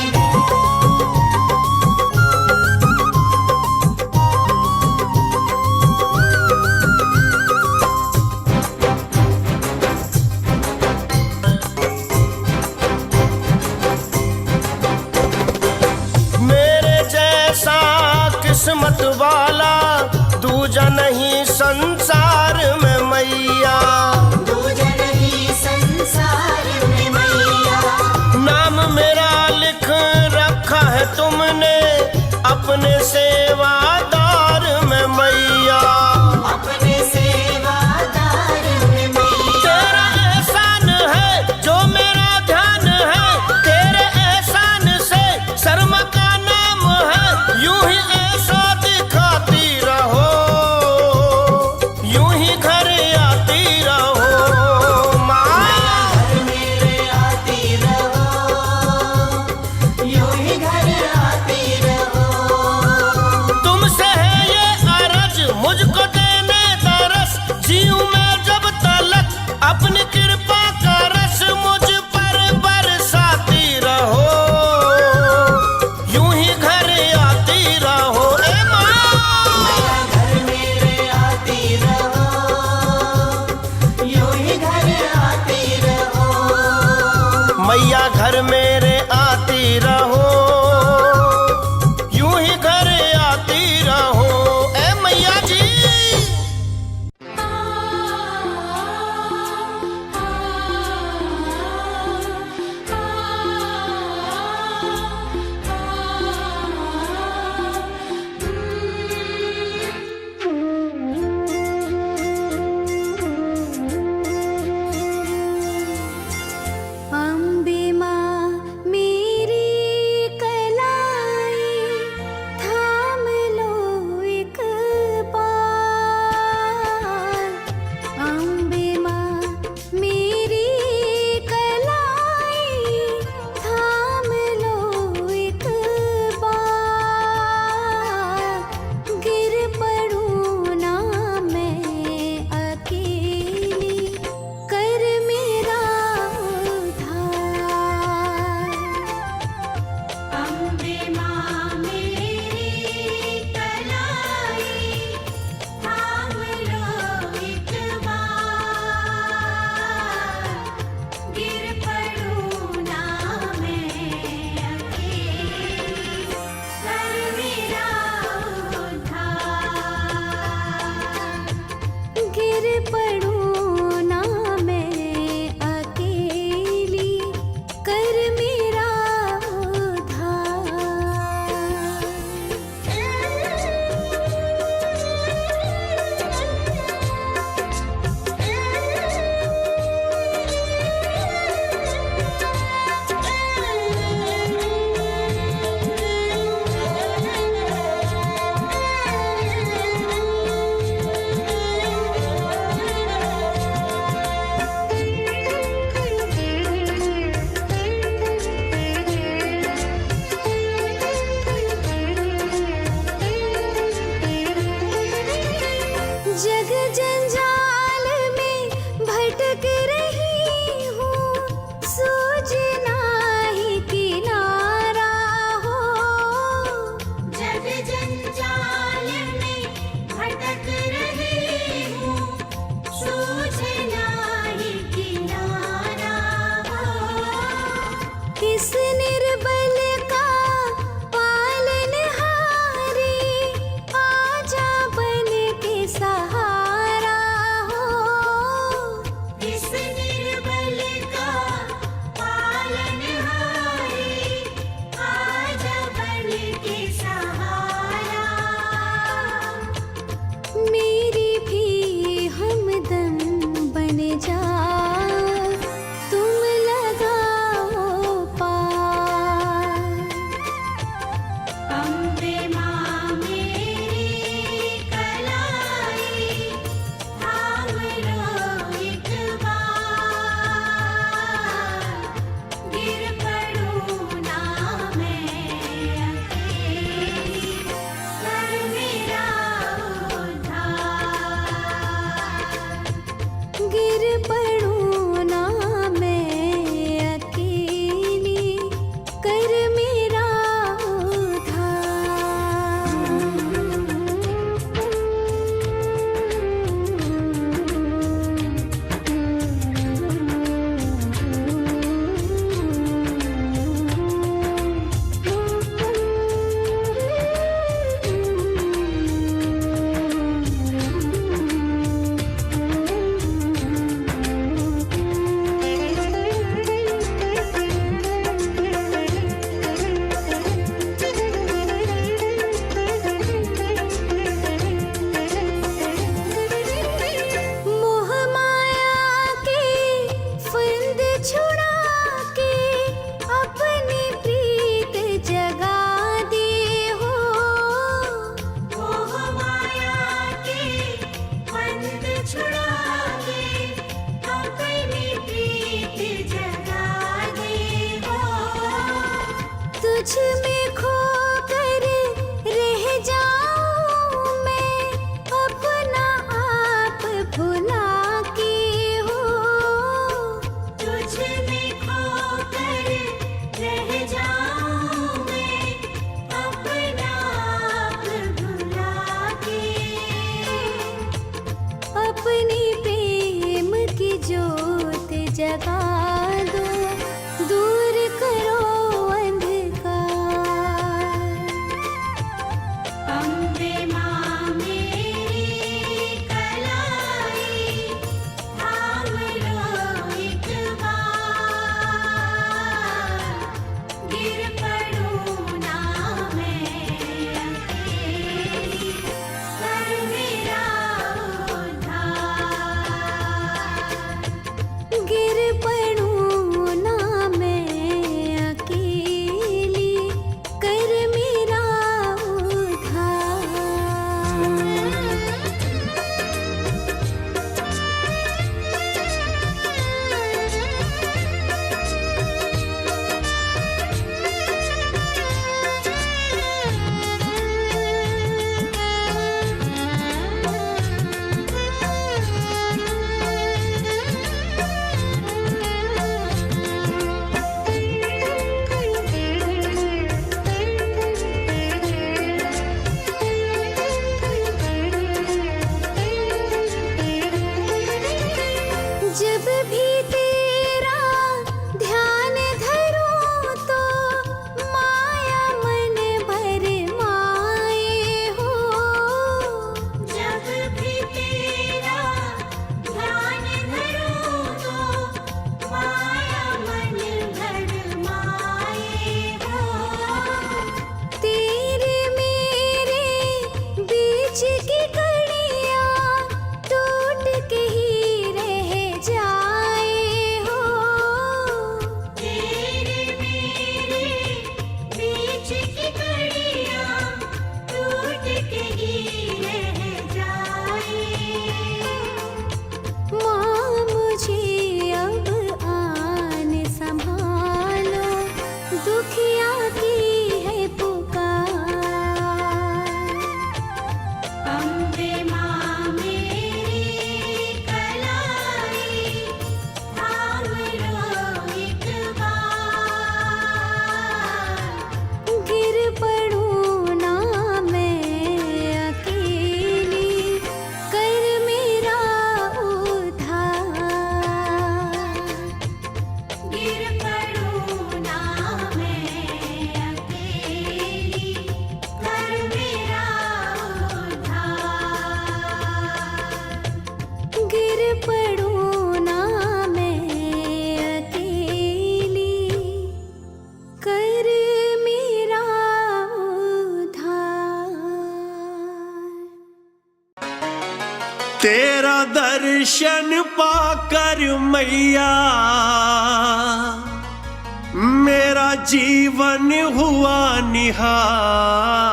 मेरे जैसा किस्मत वाला दूजा नहीं संसार में मैया। दूजा नहीं संसार में मैया, नाम मेरा लिख रखा है तुमने अपने सेवादार में मैया। अपने सेवादार में मैया। तेरा एहसान है जो मेरा ध्यान है, तेरे एहसान से शर्मा का नाम है। यूं ही ऐसा दिखाती रहो, यूं ही घर आती रहो माँ। घर मेरे आती रहो, यूं ही घर आती रहो। तुमसे है ये अरज मुझको देने दरस, जीऊं मैं जब तलक अपनी कृपा का रस मुझ पर बरसाती रहो, यूं ही घर आती रहो। ए माँ मैया घर मेरे आती रहो, यूं ही घर आती रहो। मैया घर मेरे आती रहो, यूं ही घर आती रहो। ए मैया जी अम्बे माँ जगा दो, दूर करो अंधकार। अम्बे माँ मेरी कलाई थाम लो एक बार, गिर पड़ूं ना मैं अकेली, कर मेरा उद्धार। गिर पड़ूं ना मैं अकेली, कर मेरा जब भी तेरा ध्यान धरूं तो माया मन भर माए हो। जब भी तेरा ध्यान धरूं तो माया मन भर माए हो। तेरे मेरे बीच की कड़ियाँ टूट के ही रह जाए हो। तेरे मेरे बीच की कड़ियाँ टूट के ही रह जाए। माँ मुझे अब आन संभालो, दुखिया की है पुकार। अम्बे माँ मेरी कलाई थाम लो एक बार, गिर पड़ूं ना मैं अकेली, कर मेरा उद्धार। गिर पड़ूं ना मैं अकेली, कर मेरा उद्धार। गिर पड़ूं ना मैं अकेली, कर मेरा उद्धार। तेरा दर्शन पाकर मैया मेरा जीवन हुआ निहाल।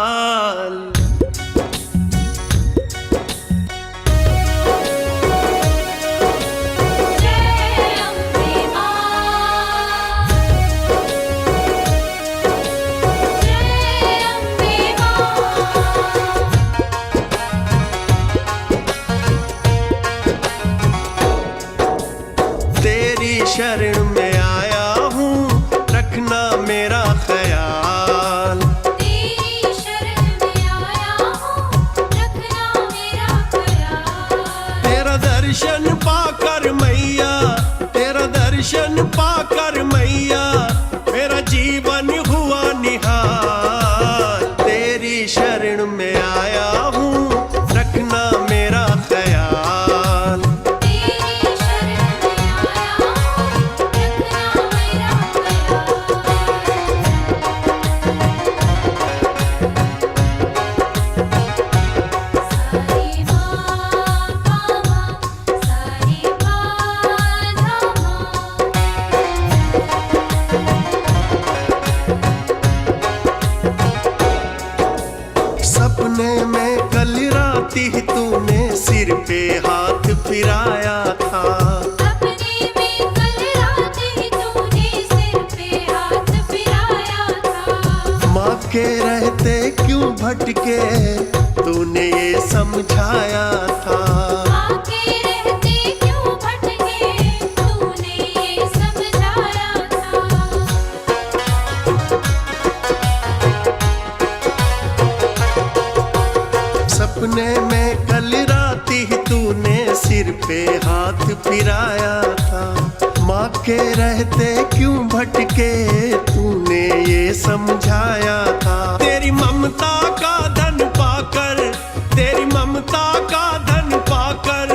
जय अम्बे माँ, जय अम्बे माँ। तेरी शरण में आया हूँ, रखना मेरा ख्याल। तेरी शरण में आया हूँ, रखना मेरा ख्याल। तेरा दर्शन पाकर मैया, तेरा दर्शन पाकर मैया मेरा जीवन हुआ निहाल। तेरी शरण में आया हूँ, रखना मेरा ख्याल। तेरी शरण में आया हूँ, रखना मेरा ख्याल। सारे माँ पामा, सारे बाधा माँ। सपने में कल राती तूने सिर पे हाथ फिराया था। सपने में कल रात ही तूने सिर पे हाथ फिराया था। माँ के रहते क्यों भटके तूने ये समझाया था। आके रहते क्यों भटके तूने ये समझाया था। सपने में कल राती तूने सिर पे हाथ फिराया था। माँ के रहते क्यों भटके, तूने ये समझाया था। तेरी ममता का धन पाकर, तेरी ममता का धन पाकर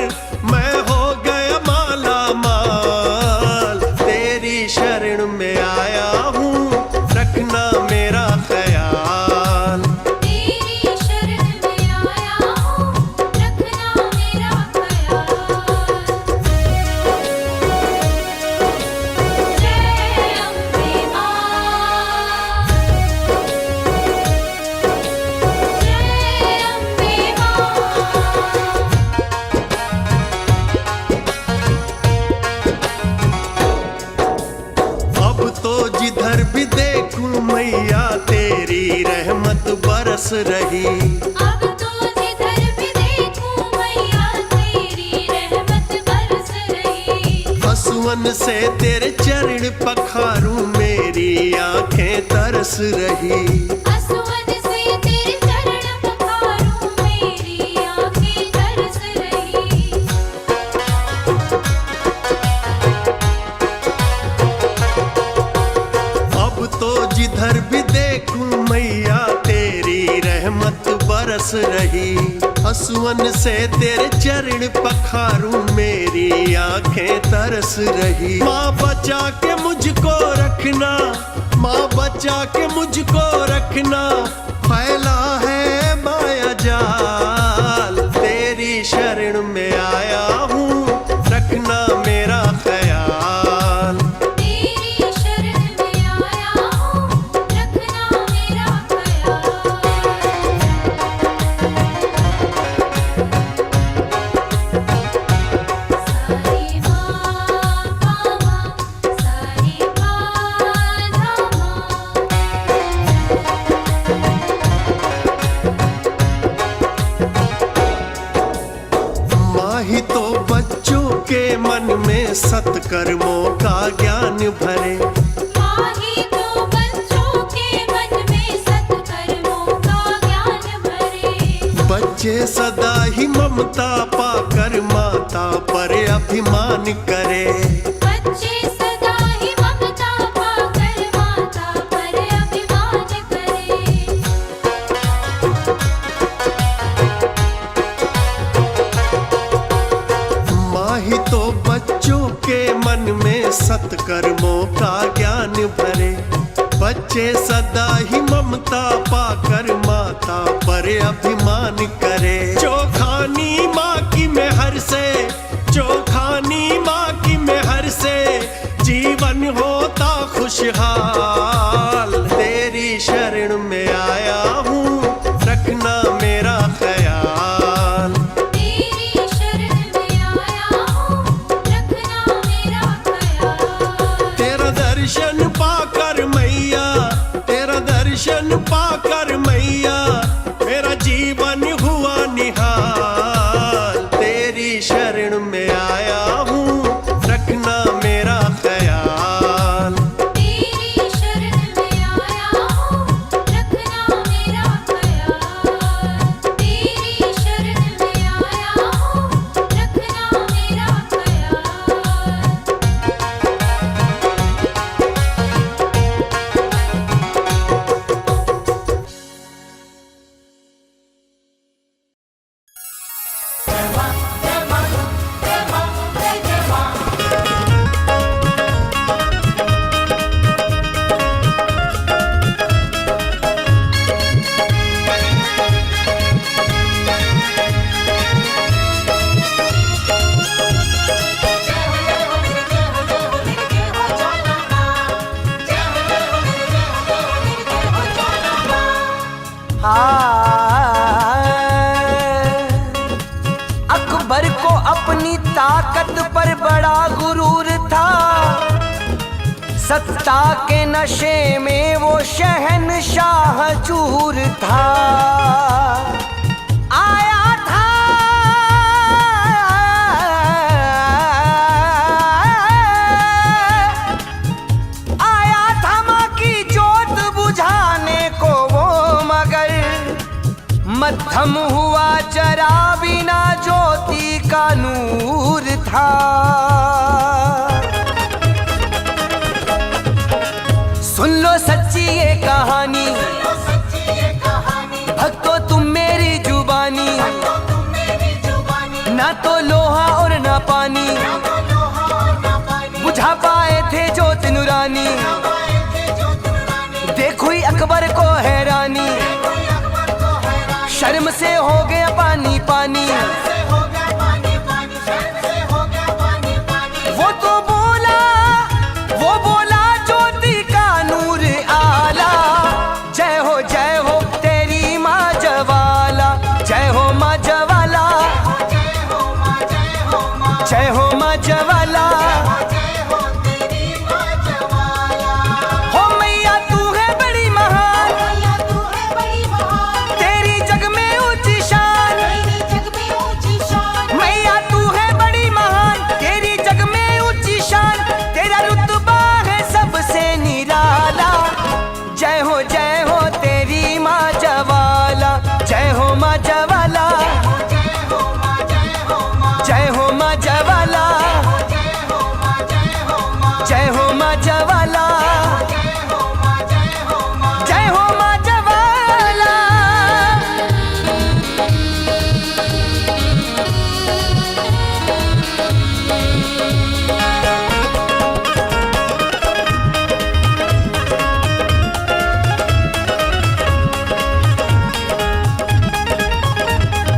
मैं हो गया माला माल। तेरी शरण में आया हूँ, रखना मेरा ख्याल। तेरी शरण में आया हूँ, रखना मेरा ख्याल। जय अम्बे माँ, जय अम्बे माँ। अब तो जिधर भी देखूं मैया तेरी रहमत बरस रही। अब तो जिधर भी देखूं मैया तेरी रहमत बरस रही। हसुअन से तेरे चरण पखारूं मेरी आंखें तरस रही। आसुअन से तेरे चरण पखारूं मेरी आंखें तरस रही। अब तो जिधर भी देखूं मैया तेरी रहमत बरस रही। हसुअन से तेरे चरण पखारूं मेरी आंखें तरस रही। माँ बचा के मुझको रखना, माँ बचा के मुझको रखना, फैला है माया जाल। तेरी शरण में आया हूँ, रखना मेरा ख्याल। तेरी शरण में आया हूँ, रखना मेरा ख्याल। सारे माँ पामा, सारे पा धामा। माँ ही तो बच्चों के मन में सत्कर्मों का ज्ञान भरे। माँ ही तो बच्चों के मन में सत्कर्मों का ज्ञान भरे। बच्चे सदा ही ममता पाकर माता पर अभिमान करे। बच्चे सदा ही ममता पाकर माता पर अभिमान करे। माँ ही तो बच्चों के मन में सत्कर्मों का ज्ञान भरे। बच्चे सदा ही ममता पाकर माता पर अभिमान करे। चोखानी माँ की मेहर से, चोखानी माँ की मेहर से जीवन होता खुशहाल। तेरी शरण में आया हूँ, रखना मेरा ख्याल। तेरी शरण में आया हूँ, रखना मेरा ख्याल। तेरा दर्शन पाकर मैया, तेरा दर्शन पाकर मैया मेरा जीवन हुआ निहाल। तेरी शरण में आया हूँ, रखना मेरा ख्याल। तेरी शरण में आया हूँ, रखना मेरा ख्याल। तेरी शरण में आया हूँ, रखना मेरा ख्याल। अकबर को अपनी ताकत पर बड़ा गुरूर था। सत्ता के नशे में वो शहनशाह चूर था। आया था आया था माँ की जोत बुझाने को वो, मगर मध्यम हुआ जरा बिना ज्योति का नूर था। लो सच्ची ये कहानी, भक्तों तुम मेरी जुबानी, ना तो लोहा और ना पानी बुझा पाए थे ज्योति नूरानी। देखो ही अकबर को हैरानी, शर्म से हो गया पानी पानी। वो बोला ज्योति का नूर आला, जय हो तेरी माँ जवाला, जय हो माँ जवाला, जय हो माँ जवाला। हो मैया तू है बड़ी महान, तेरी जग में ऊंची शान। मैया तू है बड़ी महान, तेरी जग में ऊंची शान, तेरा रुतबा है सबसे निराला। जय हो तेरी माँ जवाला, जय हो माँ जवाला, जय हो माँ जवाला, जय हो माँ जवाला, जय हो माँ जवाला।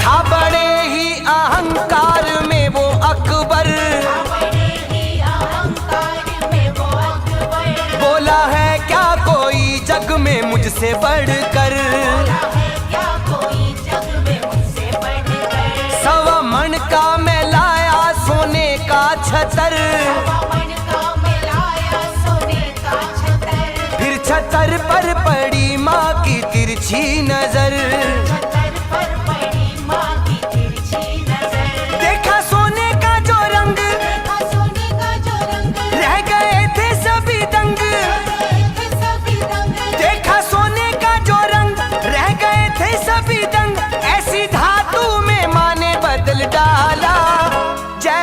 था बड़े ही अहंकार में वो अकबर, बोला है क्या कोई जग में मुझसे बढ़कर। सवा मन का मैं लाया सोने का छतर, फिर छतर पर पड़ी माँ की तिरछी नजर। देखा सोने का जो रंग, रह गए थे सभी दंग। देखा सोने का जो रंग, रह गए थे सभी दंग। ऐसी धातु में माँ ने बदल डाला। जय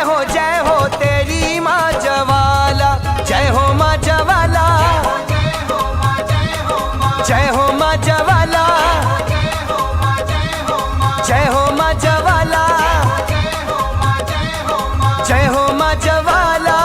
हो तेरी माँ जवाला, जय हो माँ जवाला, जय हो माँ जवाला, जय हो माँ जवाला, जय हो माँ जवाला।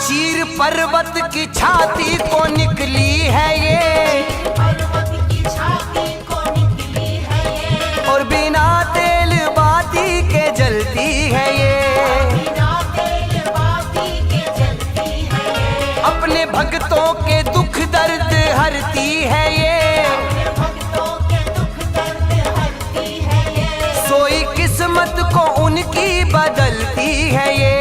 चीर पर्वत की छाती को निकली है ये, और बिना तेल बाती के जलती है ये। अपने भक्तों के दुख दर्द हरती है ये, सोई किस्मत को उनकी बदलती है ये।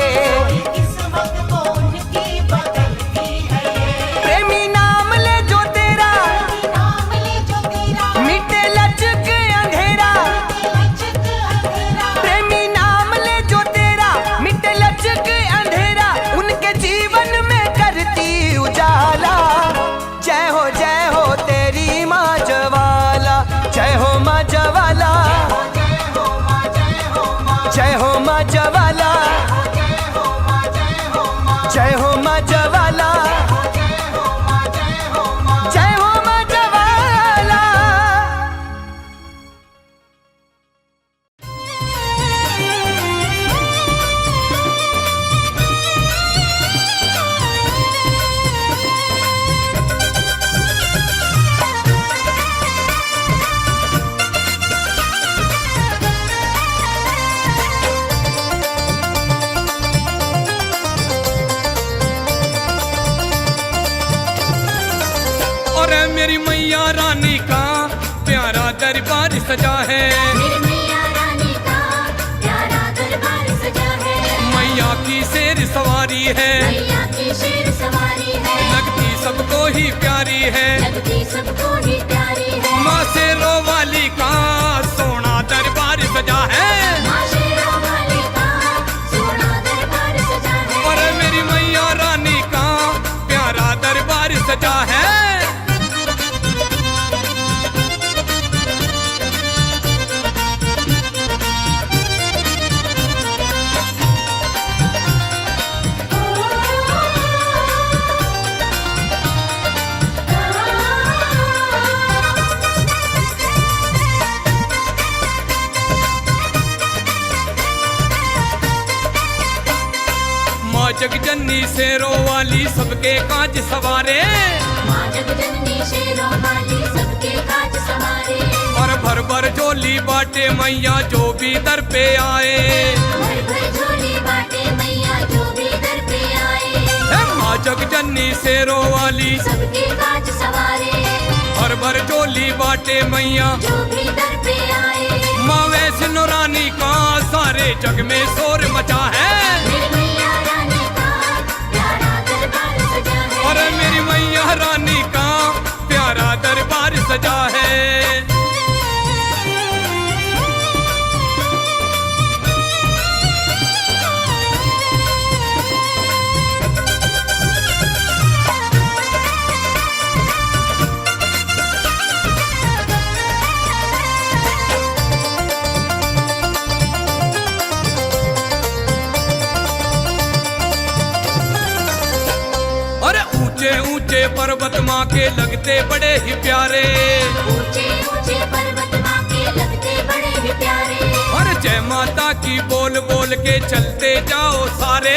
प्रेमी नाम ले जो तेरा, मिटे लचक अंधेरा। प्रेमी नाम ले जो तेरा, मिटे लचक अंधेरा, उनके जीवन में करती उजाला। जय हो तेरी माँ जवाला, जय हो माँ जवाला, जय हो माँ जवाला, जय हो माँ जवाला, जय हो माँ जवाला। और मेरी मैया रानी का प्यारा दरबार सजा है, मैया की शेर सवारी है, लगती सबको ही प्यारी है। माँ शेरों वाली का सोना दरबार सजा है, और मेरी मैया रानी का प्यारा दरबार सजा है। जननी शेरों वाली सबके काज सवारे, माँ जगजननी शेरों वाली सबके काज सवारे। और भर भर झोली बाटे मैया जो भी दर पे आए, भर भर झोली बाटे मैया जो भी दर पे आए। हे माँ जगजननी शेरों वाली सबके काज सवारे, भर भर झोली बाटे मैया जो भी दर पे आए। माँ वैष्णो रानी का सारे जग में शोर मचा है, मेरी मैया रानी का प्यारा दरबार सजा है। और मेरी मैया रानी का प्यारा दरबार सजा है। अरे ऊंचे ऊंचे पर्वत माँ के लगते बड़े ही प्यारे, ऊंचे ऊंचे पर्वत माँ के लगते बड़े ही प्यारे। और जय माता की बोल बोल के चलते जाओ सारे,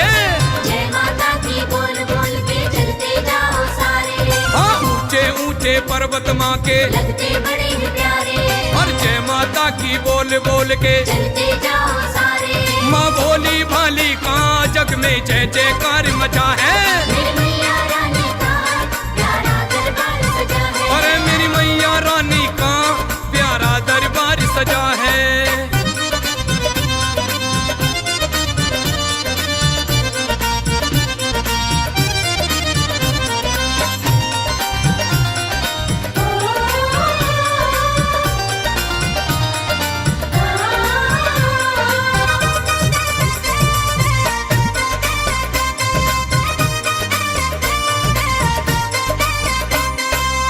जय माता की बोल बोल के चलते जाओ सारे। हाँ ऊंचे ऊंचे पर्वत माँ के लगते बड़े ही प्यारे, और जय माता की बोल बोल के चलते जाओ सारे। माँ भोली भाली का जग में जय जयकार मचा है, मेरी मैया रानी का प्यारा दरबार सजा है। अरे मेरी मैया रानी का प्यारा दरबार सजा है।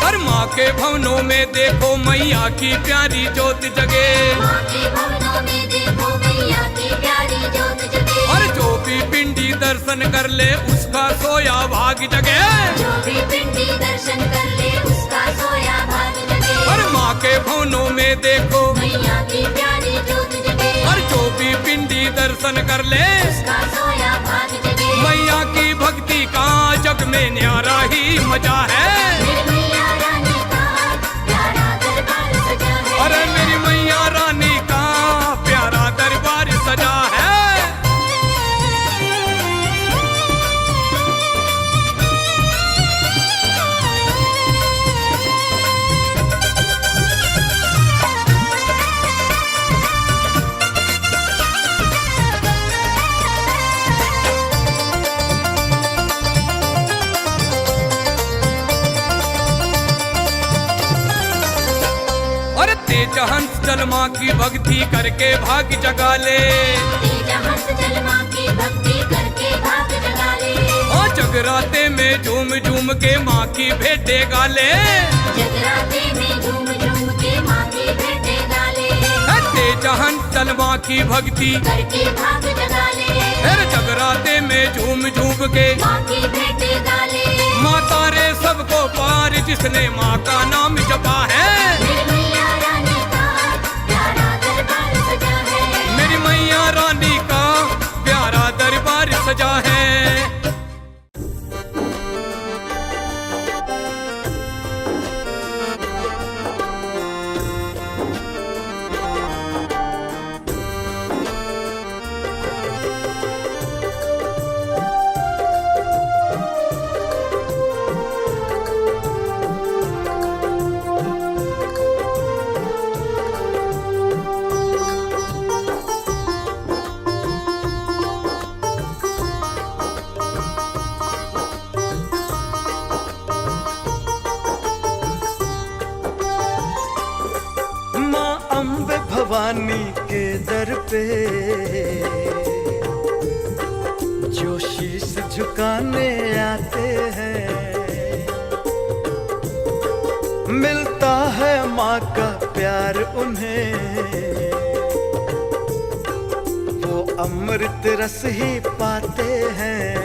और माँ के भवनों में देखो मैया की प्यारी ज्योत जगे, माँ के भवनों में देखो मैया की प्यारी ज्योत जगे। और जो भी पिंडी दर्शन कर ले उसका सोया भाग जगे, जो भी पिंडी दर्शन कर ले उसका सोया भाग जगे। और माँ के भवनों में देखो मैया की प्यारी ज्योत जगे, और जो भी पिंडी दर्शन कर ले उसका सोया भाग जगे। मैया की भक्ति का जग में न्यारा ही मजा है, मेरी मैया रानी का प्यारा दरबार सजा है। अरे मेरी मैया रानी का प्यारा दरबार सजा है। और तेज हंस जल माँ की भक्ति करके भाग जगा ले, तेज हंस जल माँ की भक्ति करके भाग जगा ले। और जगराते में झूम झूम के माँ की भेंटे गाले, जगराते में झूम झूम के माँ की भेंटे गाले। तेज हंस जल माँ की भक्ति करके भाग जगा ले, फिर जगराते में झूम झूम के माँ की भेंटे गाले। माता रे सबको पार जिसने माँ का नाम जपा है, मेरी मैया रानी का प्यारा दरबार सजा है। मेरी मैया रानी का प्यारा दरबार सजा है। भवानी के दर पे जो शीश झुकाने आते हैं, मिलता है माँ का प्यार उन्हें, वो अमृत रस ही पाते हैं।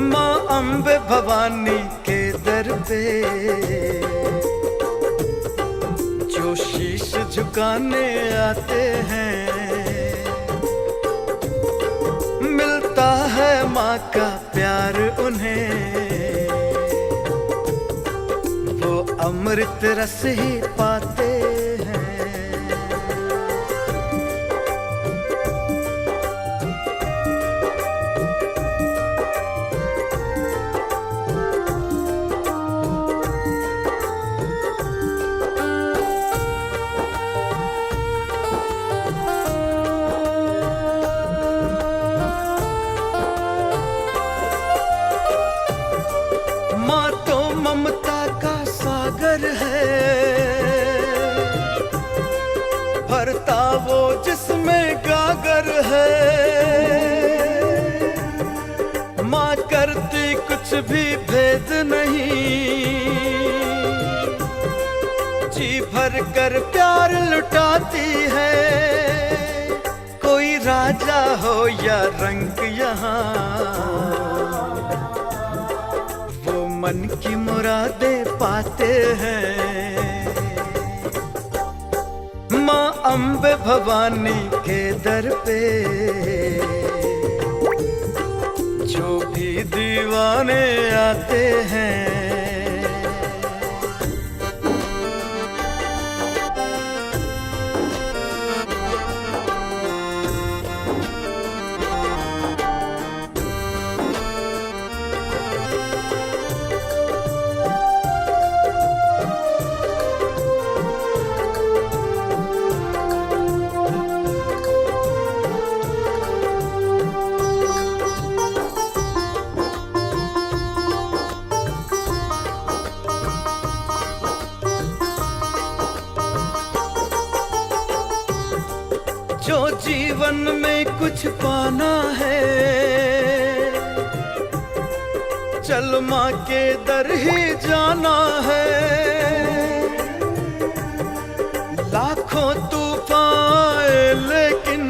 माँ अम्बे भवानी के दर पे जो शीश झुकाने आते हैं, मिल माँ का प्यार उन्हें, वो अमृत रस ही पाते हैं। माँ तो ममता का सागर है, भरता वो जिसमें गागर है। माँ करती कुछ भी भेद नहीं, जी भर कर प्यार लुटाती है। कोई राजा हो या रंक यहाँ, मन की मुरादें पाते हैं। माँ अम्बे भवानी के दर पे जो भी दीवाने आते हैं। जो जीवन में कुछ पाना है, चल माँ के दर ही जाना है। लाखों तूफान लेकिन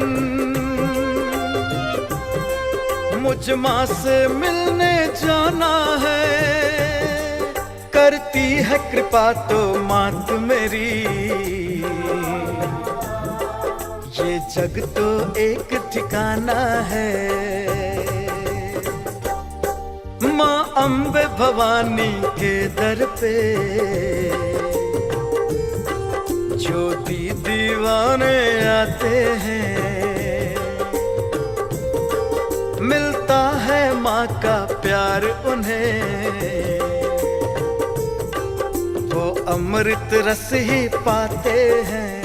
मुझ माँ से मिलने जाना है। करती है कृपा तो मात मेरी, ये जग तो एक ठिकाना है। माँ अम्बे भवानी के दर पे जो भी दीवाने आते हैं। मिलता है माँ का प्यार उन्हें, वो अमृत रस ही पाते हैं।